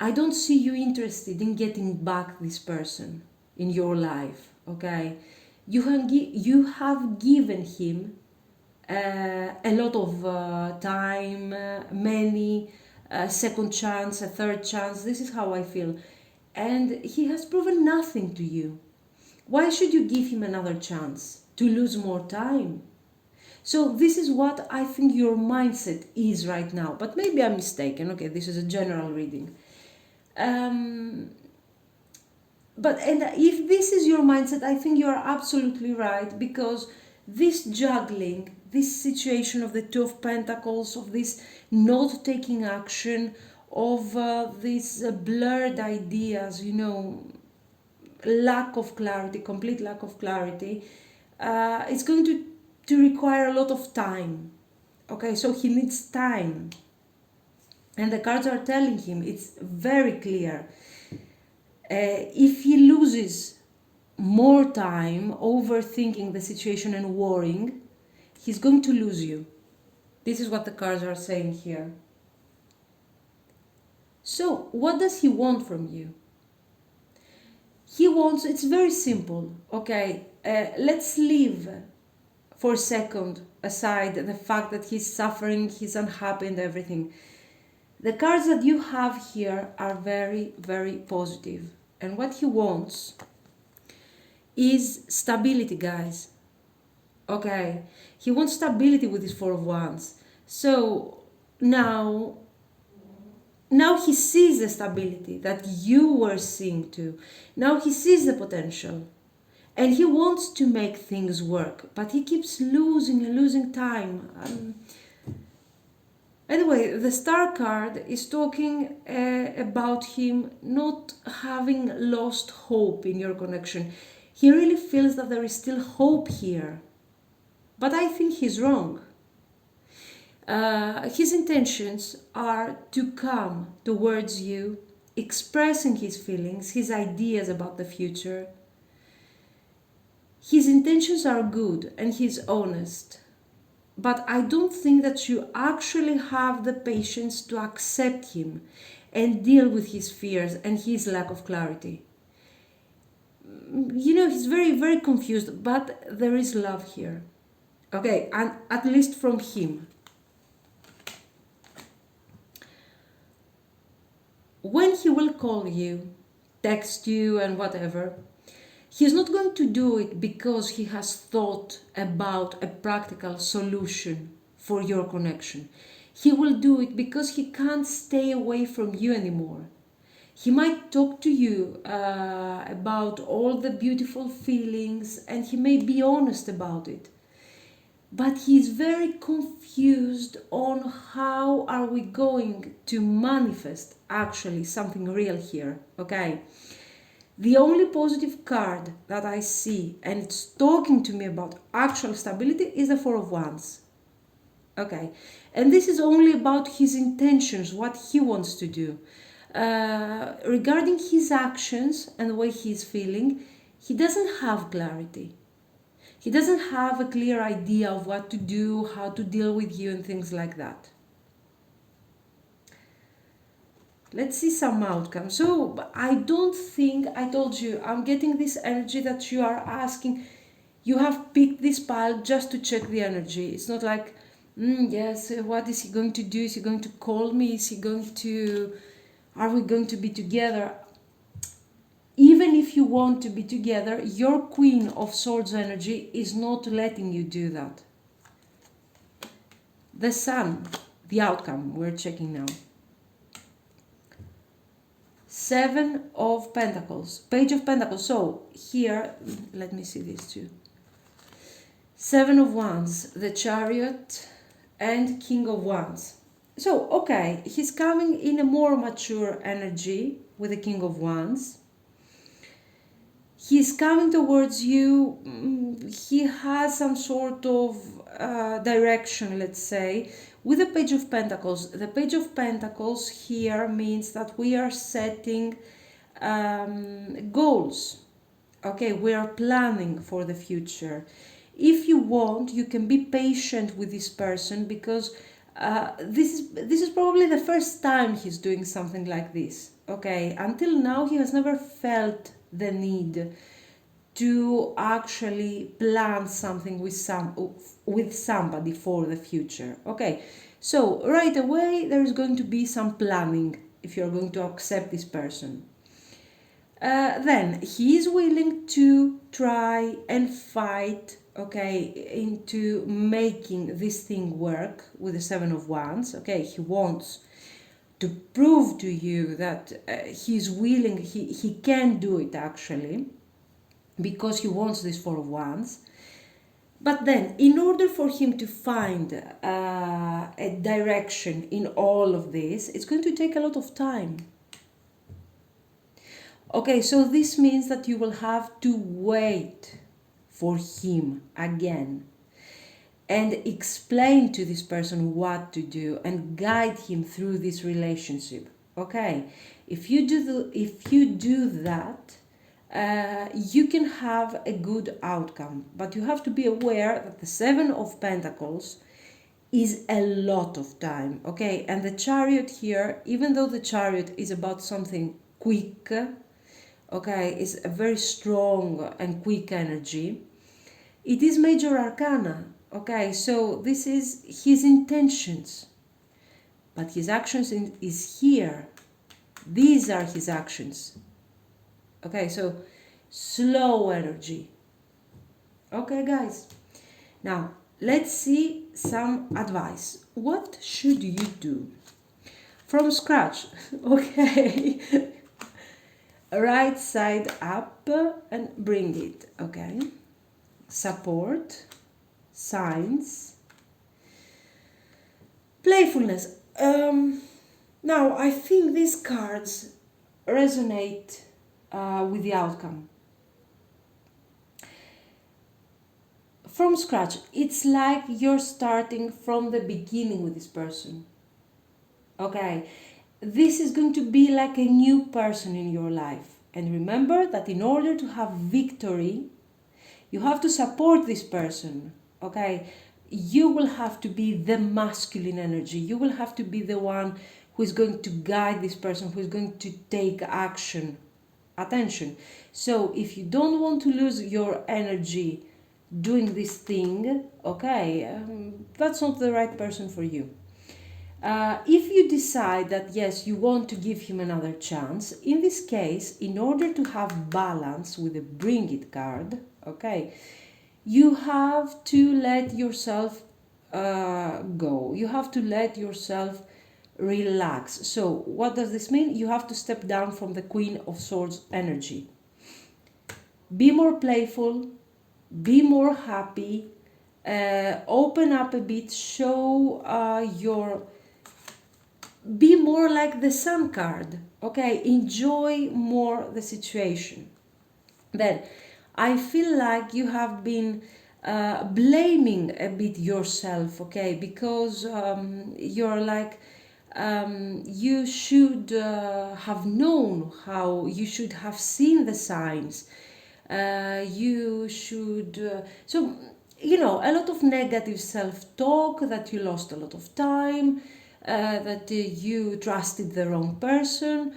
[SPEAKER 1] I don't see you interested in getting back this person in your life, okay? You have given him a lot of time, many second chance, a third chance. This is how I feel. And he has proven nothing to you. Why should you give him another chance? To lose more time? So this is what I think your mindset is right now. But maybe I'm mistaken. Okay, this is a general reading. But if this is your mindset, I think you are absolutely right, because this juggling, this situation of the Two of Pentacles, of this not taking action, of these blurred ideas, lack of clarity, complete lack of clarity, it's going to require a lot of time. Okay, so he needs time. And the cards are telling him, it's very clear, if he loses more time overthinking the situation and worrying, he's going to lose you. This is what the cards are saying here. So what does he want from you? He wants, it's very simple, okay? Let's leave for a second aside the fact that he's suffering, he's unhappy and everything. The cards that you have here are very, very positive. And what he wants is stability, guys. Okay, he wants stability with his Four of Wands. So now, now he sees the stability that you were seeing too. Now he sees the potential. And he wants to make things work, but he keeps losing and losing time. Anyway, the Star card is talking about him not having lost hope in your connection. He really feels that there is still hope here. But I think he's wrong. His intentions are to come towards you, expressing his feelings, his ideas about the future. His intentions are good and he's honest. But I don't think that you actually have the patience to accept him and deal with his fears and his lack of clarity. You know, he's very, very confused, but there is love here. Okay, and at least from him. When he will call you, text you and whatever, he's not going to do it because he has thought about a practical solution for your connection. He will do it because he can't stay away from you anymore. He might talk to you about all the beautiful feelings and he may be honest about it. But he's very confused on how are we going to manifest actually something real here, okay? The only positive card that I see, and it's talking to me about actual stability, is the Four of Wands. Okay, and this is only about his intentions, what he wants to do. Regarding his actions and the way he's feeling, he doesn't have clarity. He doesn't have a clear idea of what to do, how to deal with you and things like that. Let's see some outcome. So I don't think, I told you, I'm getting this energy that you are asking. You have picked this pile just to check the energy. It's not like, yes, what is he going to do? Is he going to call me? Is he going to, are we going to be together? Even if you want to be together, your Queen of Swords energy is not letting you do that. The Sun, the outcome, we're checking now. Seven of Pentacles, Page of Pentacles. So here, let me see this too. Seven of Wands, the Chariot, and King of Wands. So, okay, he's coming in a more mature energy with the King of Wands. He's coming towards you. He has some sort of direction, let's say, with the Page of Pentacles. The Page of Pentacles here means that we are setting goals. Okay, we are planning for the future. If you want, you can be patient with this person because this is probably the first time he's doing something like this. Okay, until now he has never felt the need to actually plan something with somebody for the future. Okay, so right away there is going to be some planning if you're going to accept this person. Then he is willing to try and fight, okay, into making this thing work with the Seven of Wands. Okay, he wants to prove to you that he's willing, he can do it actually, because he wants this Four of Wands. But then, in order for him to find a direction in all of this, it's going to take a lot of time. Okay, so this means that you will have to wait for him again and explain to this person what to do and guide him through this relationship. Okay, if you do that, you can have a good outcome, but you have to be aware that the Seven of Pentacles is a lot of time. Okay, and the Chariot here, even though the Chariot is about something quick, okay, is a very strong and quick energy, it is major arcana. Okay, so this is his intentions, but his actions is here. These are his actions. Okay, so slow energy. Okay, guys. Now, let's see some advice. What should you do? From scratch, okay. Right side up and bring it, okay. Support, signs, playfulness. Now, I think these cards resonate with the outcome. From scratch, it's like you're starting from the beginning with this person. Okay, this is going to be like a new person in your life. And remember that in order to have victory, you have to support this person. Okay, you will have to be the masculine energy. You will have to be the one who is going to guide this person, who is going to take action. Attention. So if you don't want to lose your energy doing this thing, okay, that's not the right person for you. If you decide that yes, you want to give him another chance, in this case, in order to have balance with the bring it card, okay, you have to let yourself go. You have to let yourself relax. So what does this mean? You have to step down from the Queen of Swords energy. Be more playful, be more happy, open up a bit, show be more like the Sun card, okay? Enjoy more the situation. Then, I feel like you have been blaming a bit yourself, okay? Because you're like, you should have known how, you should have seen the signs. You should, so, you know, a lot of negative self-talk, that you lost a lot of time, that you trusted the wrong person.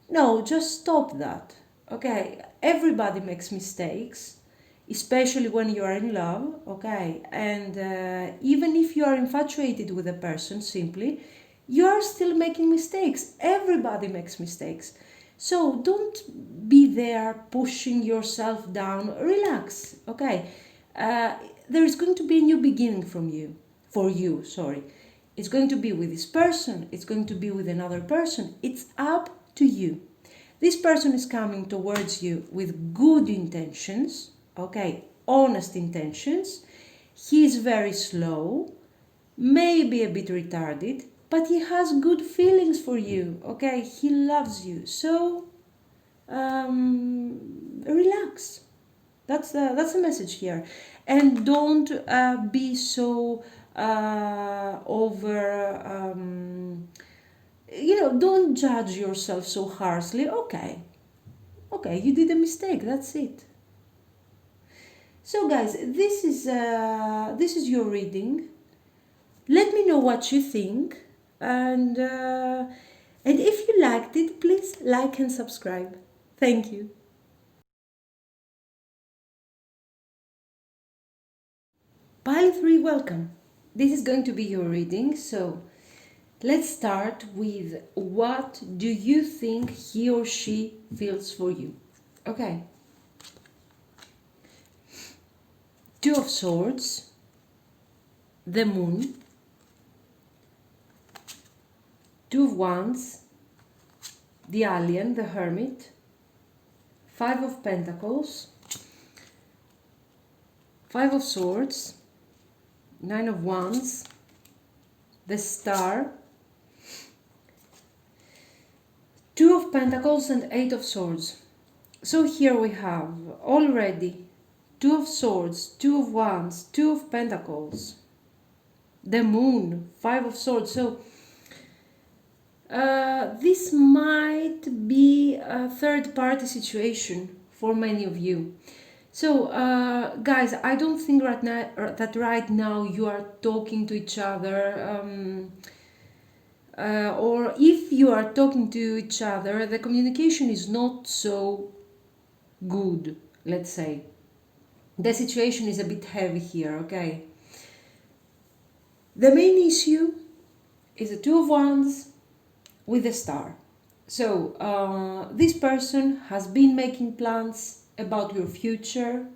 [SPEAKER 1] No, just stop that. Okay, everybody makes mistakes, especially when you are in love, okay? And even if you are infatuated with a person, simply, you are still making mistakes. Everybody makes mistakes. So don't be there pushing yourself down. Relax, okay? There is going to be a new beginning for you, sorry. It's going to be with this person, it's going to be with another person. It's up to you. This person is coming towards you with good intentions, okay, honest intentions. He is very slow, maybe a bit retarded, but he has good feelings for you, okay? He loves you. So, relax. That's the message here. And don't be so don't judge yourself so harshly. Okay, you did a mistake, that's it. So guys, this is your reading. Let me know what you think, and if you liked it, please like and subscribe. Thank you. Pile 3, welcome. This is going to be your reading, so let's start with what do you think he or she feels for you. Okay. Two of Swords, the Moon, Two of Wands, the Alien, the Hermit, Five of Pentacles, Five of Swords, Nine of Wands, the Star, Two of Pentacles and Eight of Swords. So here we have already Two of Swords, Two of Wands, Two of Pentacles, the Moon, Five of Swords. So this might be a third-party situation for many of you. So, guys, I don't think that right now you are talking to each other, or if you are talking to each other, the communication is not so good, let's say. The situation is a bit heavy here, okay? The main issue is the Two of Wands with the Star. So, this person has been making plans about your future,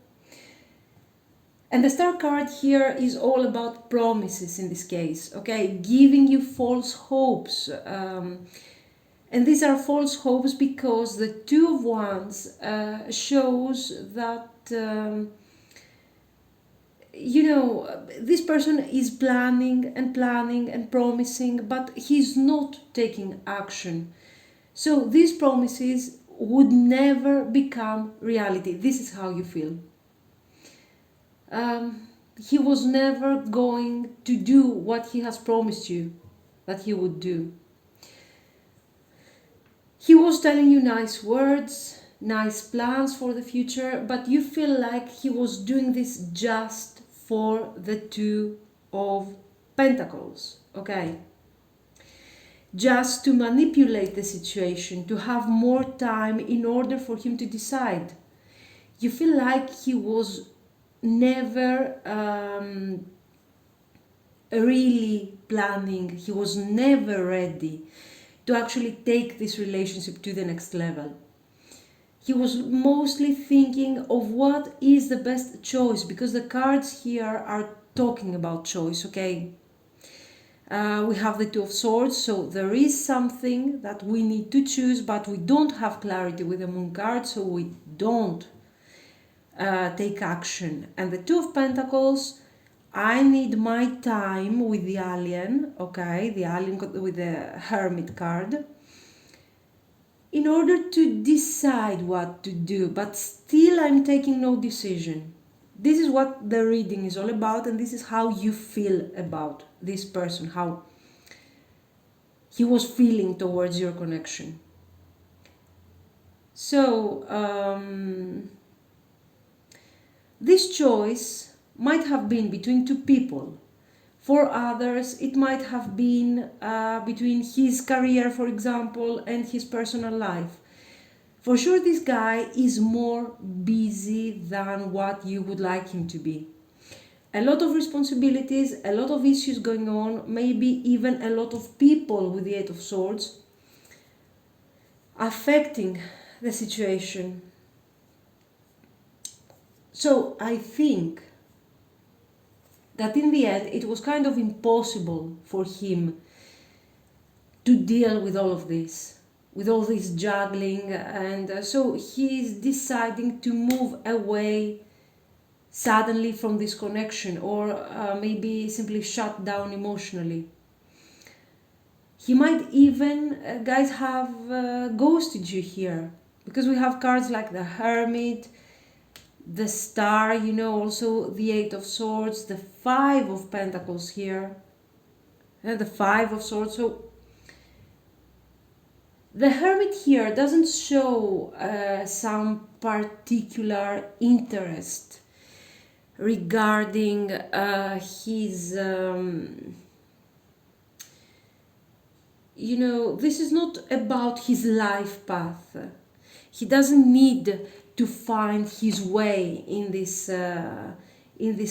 [SPEAKER 1] And the star card here is all about promises in this case, okay? Giving you false hopes. And these are false hopes because the Two of Wands shows that, this person is planning and planning and promising, but he's not taking action. So these promises would never become reality. This is how you feel. He was never going to do what he has promised you that he would do. He was telling you nice words, nice plans for the future, but you feel like he was doing this just for the Two of Pentacles, okay? Just to manipulate the situation, to have more time in order for him to decide. You feel like he was never really planning, he was never ready to actually take this relationship to the next level. He was mostly thinking of what is the best choice, because the cards here are talking about choice, okay? We have the Two of Swords, so there is something that we need to choose, but we don't have clarity with the Moon card, so we don't take action. And the Two of Pentacles, I need my time with the alien, okay, the alien with the Hermit card, in order to decide what to do, but still I'm taking no decision. This is what the reading is all about, and this is how you feel about this person, how he was feeling towards your connection. So, this choice might have been between two people. For others, it might have been between his career, for example, and his personal life. For sure, this guy is more busy than what you would like him to be. A lot of responsibilities, a lot of issues going on, maybe even a lot of people with the Eight of Swords affecting the situation. So I think that in the end it was kind of impossible for him to deal with all of this, with all this juggling, and so he's deciding to move away suddenly from this connection, or maybe simply shut down emotionally. He might even, guys, have ghosted you here, because we have cards like the Hermit, the Star, also the Eight of Swords, the Five of Pentacles here, and the Five of Swords. So the Hermit here doesn't show some particular interest regarding his, this is not about his life path. He doesn't need to find his way in this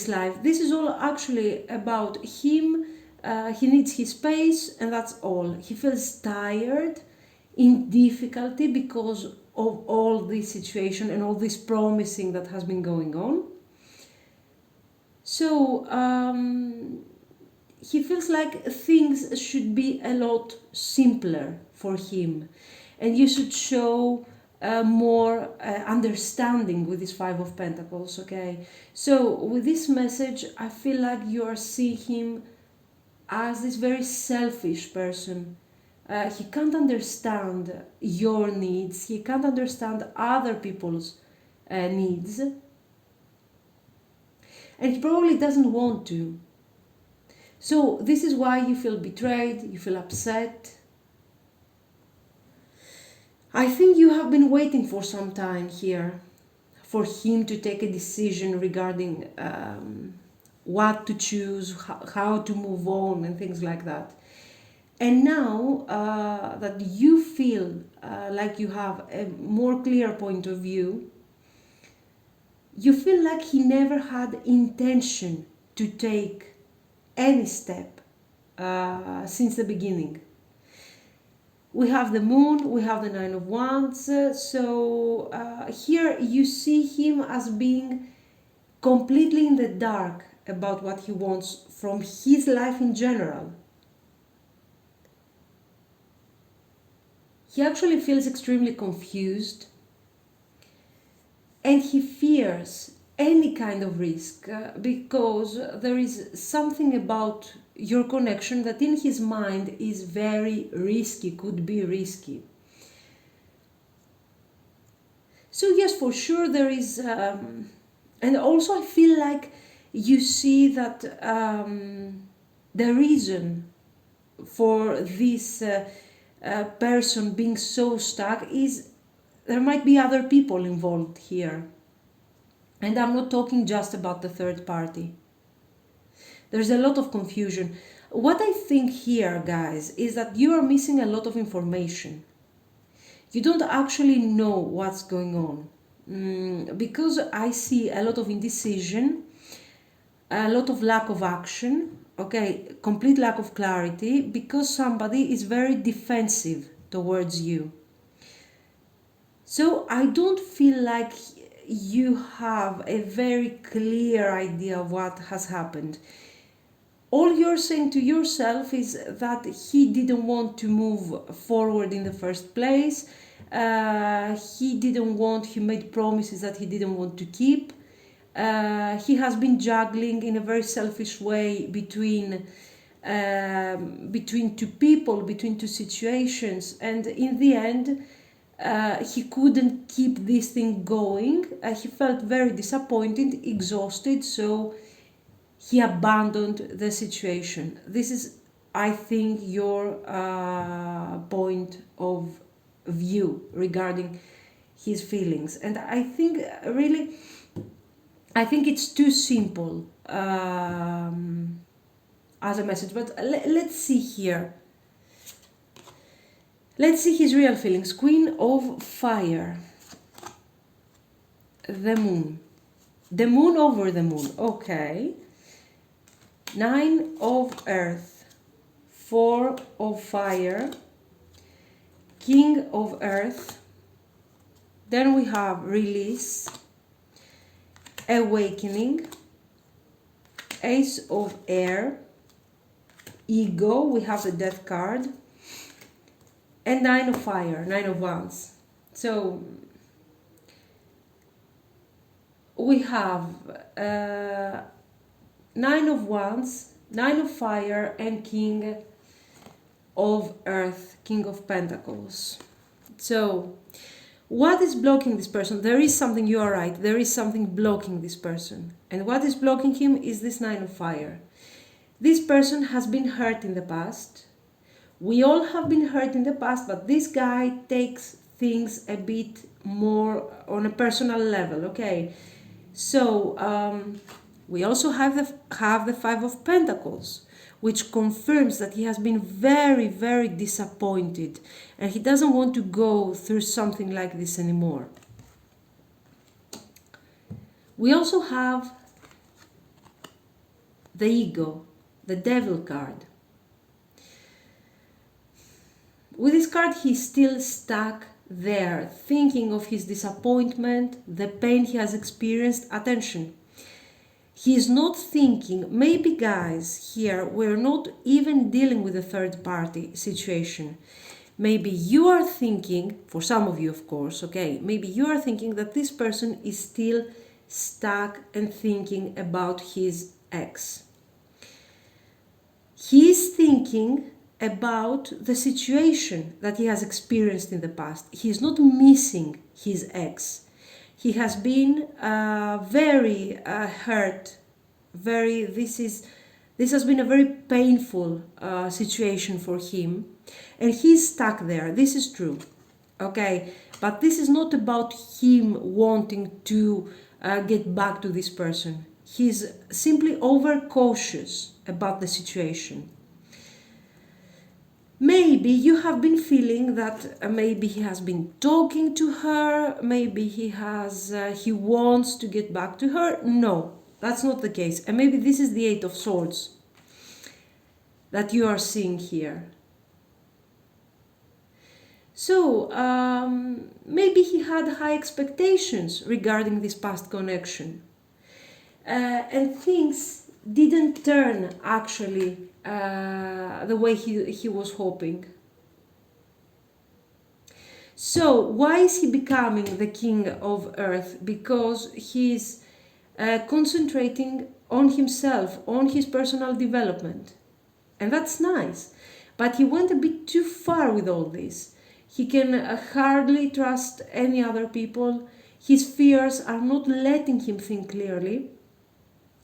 [SPEAKER 1] life. This is all actually about him. He needs his space, and that's all. He feels tired, in difficulty, because of all this situation and all this promising that has been going on. So he feels like things should be a lot simpler for him, and you should show more understanding with this Five of Pentacles, okay? So with this message, I feel like you are seeing him as this very selfish person. He can't understand your needs, he can't understand other people's needs, and he probably doesn't want to. So this is why you feel betrayed, you feel upset. I think you have been waiting for some time here for him to take a decision regarding what to choose, how to move on, and things like that. And now that you feel like you have a more clear point of view, you feel like he never had intention to take any step since the beginning. We have the Moon, we have the Nine of Wands, so here you see him as being completely in the dark about what he wants from his life in general. He actually feels extremely confused, and he fears any kind of risk because there is something about your connection that in his mind is very risky, could be risky. So yes, for sure there is, and also I feel like you see that the reason for this person being so stuck is there might be other people involved here. And I'm not talking just about the third party. There's a lot of confusion. What I think here, guys, is that you are missing a lot of information. You don't actually know what's going on. Because I see a lot of indecision, a lot of lack of action, okay, complete lack of clarity, because somebody is very defensive towards you. So I don't feel like you have a very clear idea of what has happened. All you're saying to yourself is that he didn't want to move forward in the first place. He made promises that he didn't want to keep. He has been juggling in a very selfish way between two people, between two situations, and in the end, he couldn't keep this thing going. He felt very disappointed, exhausted, so he abandoned the situation. This is, I think, your point of view regarding his feelings. And I think, really, I think it's too simple as a message. But let's see here. Let's see his real feelings. Queen of Fire. The Moon. The Moon over the Moon. Okay. Nine of Earth. Four of Fire. King of Earth. Then we have Release. Awakening. Ace of Air. Ego. We have the Death card. And Nine of Fire, Nine of Wands. So we have Nine of Wands, Nine of Fire, and King of Earth, King of Pentacles. So what is blocking this person? There is something, you are right, there is something blocking this person. And what is blocking him is this Nine of Fire. This person has been hurt in the past. We all have been hurt in the past, but this guy takes things a bit more on a personal level, okay? So we also have the Five of Pentacles, which confirms that he has been very, very disappointed and he doesn't want to go through something like this anymore. We also have the Ego, the Devil card. With this card, he's still stuck there, thinking of his disappointment, the pain he has experienced. Attention. He is not thinking, maybe guys, here we're not even dealing with a third party situation. Maybe you are thinking, for some of you of course, okay, maybe you are thinking that this person is still stuck and thinking about his ex. He is thinking about the situation that he has experienced in the past. He is not missing his ex. He has been very hurt. This has been a very painful situation for him, and he's stuck there. This is true, okay. But this is not about him wanting to get back to this person. He's simply overcautious about the situation. Maybe you have been feeling that maybe he has been talking to her, maybe he wants to get back to her. No, that's not the case. And maybe this is the Eight of Swords that you are seeing here. So maybe he had high expectations regarding this past connection. and things didn't turn actually the way he was hoping. So why is he becoming the king of earth? Because he's concentrating on himself, on his personal development. And that's nice. But he went a bit too far with all this. He can hardly trust any other people. His fears are not letting him think clearly.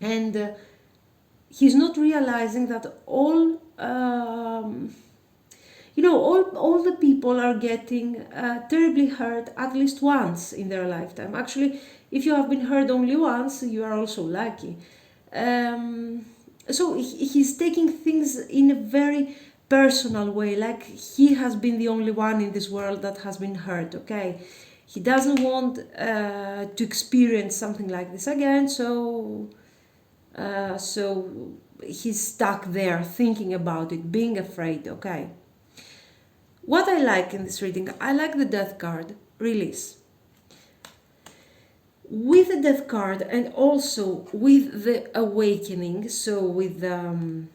[SPEAKER 1] And he's not realizing that all the people are getting terribly hurt at least once in their lifetime. Actually, if you have been hurt only once, you are also lucky. So he's taking things in a very personal way, like he has been the only one in this world that has been hurt, okay? He doesn't want to experience something like this again, so he's stuck there thinking about it, being afraid, okay? What I like in this reading, I like the death card, release. With the death card and also with the awakening, so with the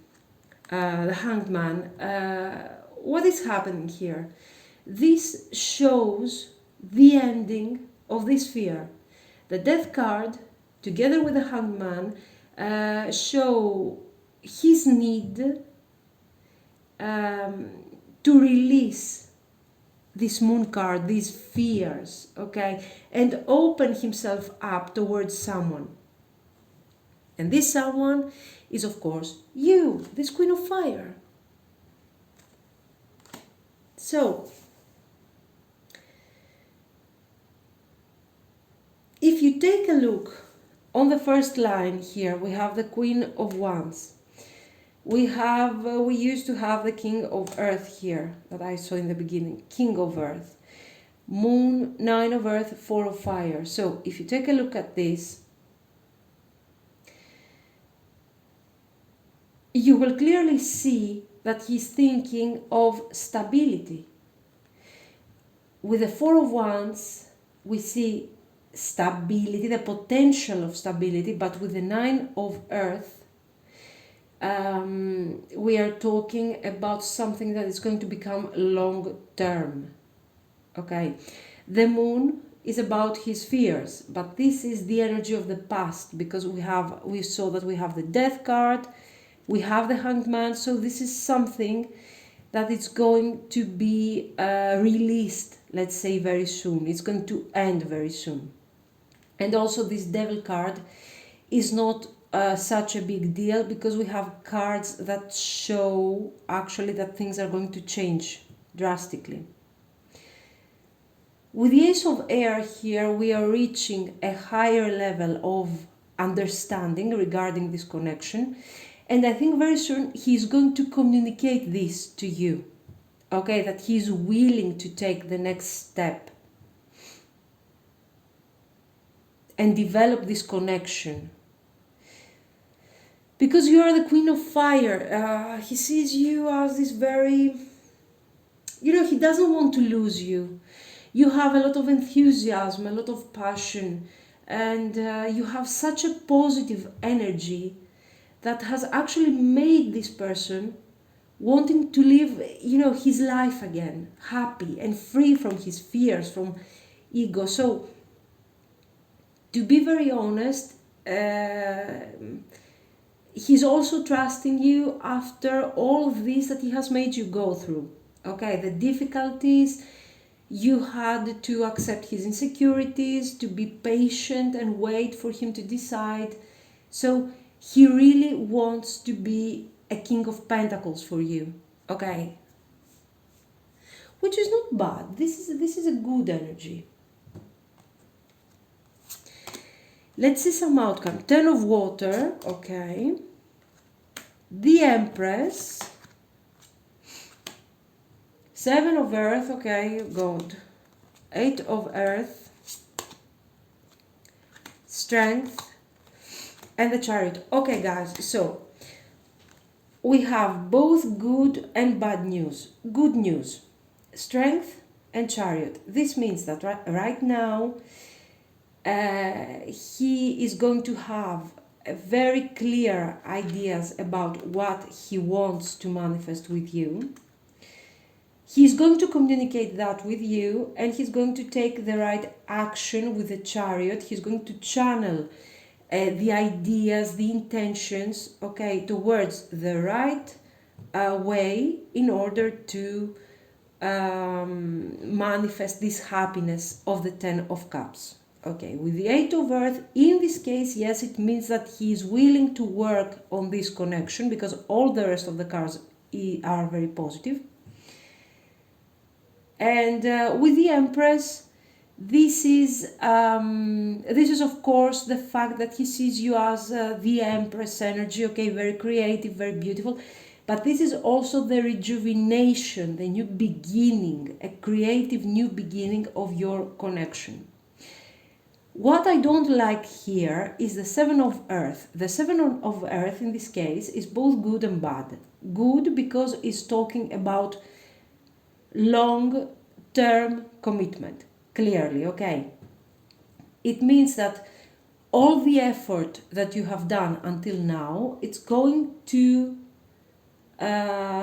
[SPEAKER 1] hanged man, what is happening here? This shows the ending of this fear. The death card, together with the hanged man, show his need to release this moon card, these fears, okay, and open himself up towards someone. And this someone is, of course, you, this Queen of Fire. So, if you take a look on the first line here, we have the Queen of Wands. We used to have the King of Earth here that I saw in the beginning, King of Earth. Moon, 9 of Earth, 4 of Fire. So if you take a look at this, you will clearly see that he's thinking of stability. With the 4 of Wands, we see stability, the potential of stability, but with the 9 of Earth, we are talking about something that is going to become long term. Okay, the moon is about his fears, but this is the energy of the past, because we saw that we have the death card, we have the hanged man, so this is something that is going to be released, let's say, very soon. It's going to end very soon. And also this devil card is not such a big deal, because we have cards that show actually that things are going to change drastically. With the Ace of Air here, we are reaching a higher level of understanding regarding this connection, and I think very soon he's going to communicate this to you, okay, that he's willing to take the next step and develop this connection. Because you are the Queen of Fire, he sees you as this very, he doesn't want to lose you. You have a lot of enthusiasm, a lot of passion, and you have such a positive energy that has actually made this person wanting to live, his life again, happy and free from his fears, from ego. So, to be very honest, he's also trusting you after all of this that he has made you go through. Okay, the difficulties, you had to accept his insecurities, to be patient and wait for him to decide. So he really wants to be a King of Pentacles for you. Okay, which is not bad. This is a good energy. Let's see some outcome. 10 of Water, okay. The Empress. 7 of Earth, okay, good. 8 of Earth. Strength. And the Chariot. Okay, guys, so we have both good and bad news. Good news. Strength and Chariot. This means that right now, he is going to have very clear ideas about what he wants to manifest with you. He's going to communicate that with you, and he's going to take the right action with the Chariot. He's going to channel the ideas, the intentions, okay, towards the right way in order to manifest this happiness of the Ten of Cups. Okay, with the Eight of Earth, in this case, yes, it means that he is willing to work on this connection, because all the rest of the cards are very positive. And with the Empress, this is of course the fact that he sees you as the Empress energy, okay, very creative, very beautiful. But this is also the rejuvenation, the new beginning, a creative new beginning of your connection. What I don't like here is the Seven of Earth. The Seven of Earth in this case is both good and bad. Good because it's talking about long-term commitment, clearly, okay? It means that all the effort that you have done until now, it's going to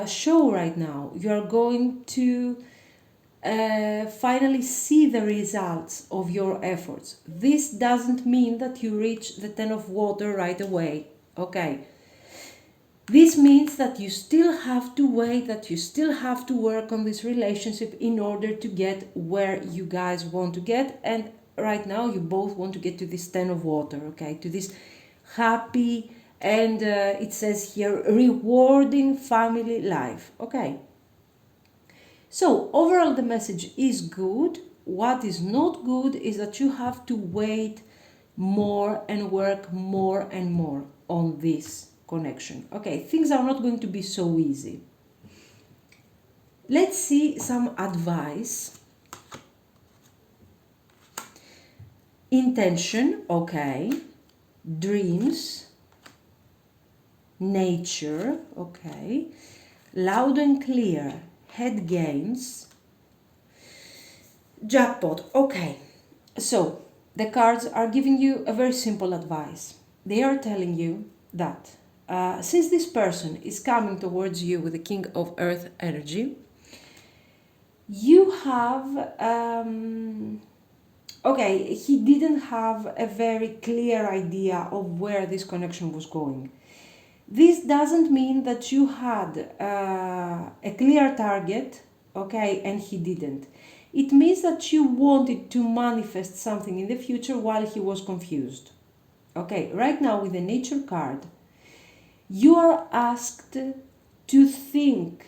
[SPEAKER 1] show right now. You are going to finally see the results of your efforts. This doesn't mean that you reach the Ten of Water right away, okay? This means that you still have to wait, that you still have to work on this relationship in order to get where you guys want to get. And right now you both want to get to this Ten of Water, okay? To this happy and it says here rewarding family life, okay? So overall the message is good. What is not good is that you have to wait more and work more and more on this connection. Okay, things are not going to be so easy. Let's see some advice. Intention, okay. Dreams. Nature, okay. Loud and clear. Head games. Jackpot, okay. So, the cards are giving you a very simple advice. They are telling you that since this person is coming towards you with the King of Earth energy, you have, okay, he didn't have a very clear idea of where this connection was going. This doesn't mean that you had a clear target, okay, and he didn't. It means that you wanted to manifest something in the future while he was confused. Okay, right now with the Nature card, you are asked to think,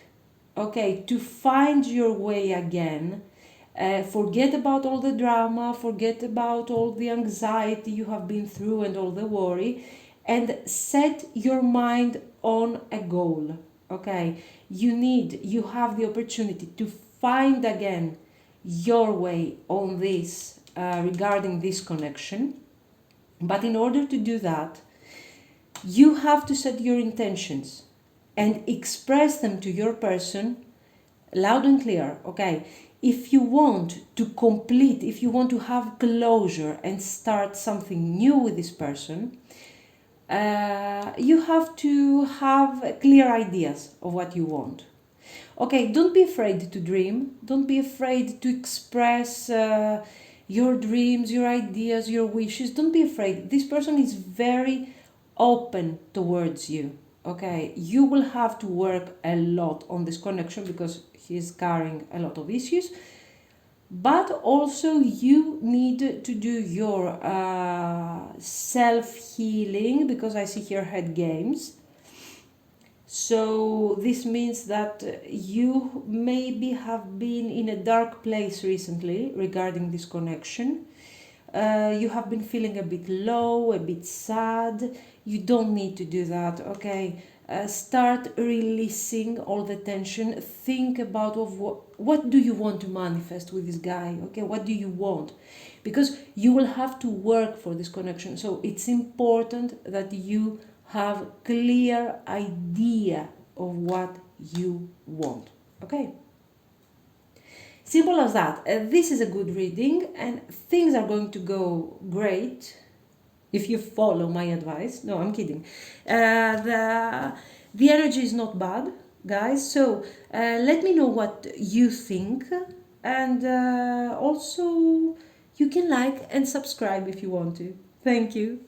[SPEAKER 1] okay, to find your way again. Forget about all the drama, forget about all the anxiety you have been through and all the worry, and set your mind on a goal, okay? You have the opportunity to find again your way on this, regarding this connection. But in order to do that, you have to set your intentions and express them to your person loud and clear, okay? If you want to complete, if you want to have closure and start something new with this person, you have to have clear ideas of what you want. Okay, don't be afraid to dream. Don't be afraid to express your dreams, your ideas, your wishes. Don't be afraid. This person is very open towards you. Okay, you will have to work a lot on this connection because he's carrying a lot of issues. But also you need to do your self-healing, because I see here head games. So this means that you maybe have been in a dark place recently regarding this connection. You have been feeling a bit low, a bit sad. You don't need to do that, okay? Start releasing all the tension. Think about what do you want to manifest with this guy, okay? What do you want? Because you will have to work for this connection. So it's important that you have clear idea of what you want, okay? Simple as that. This is a good reading and things are going to go great. if you follow my advice. No, I'm kidding. The energy is not bad, guys. So let me know what you think, and also you can like and subscribe if you want to. Thank you.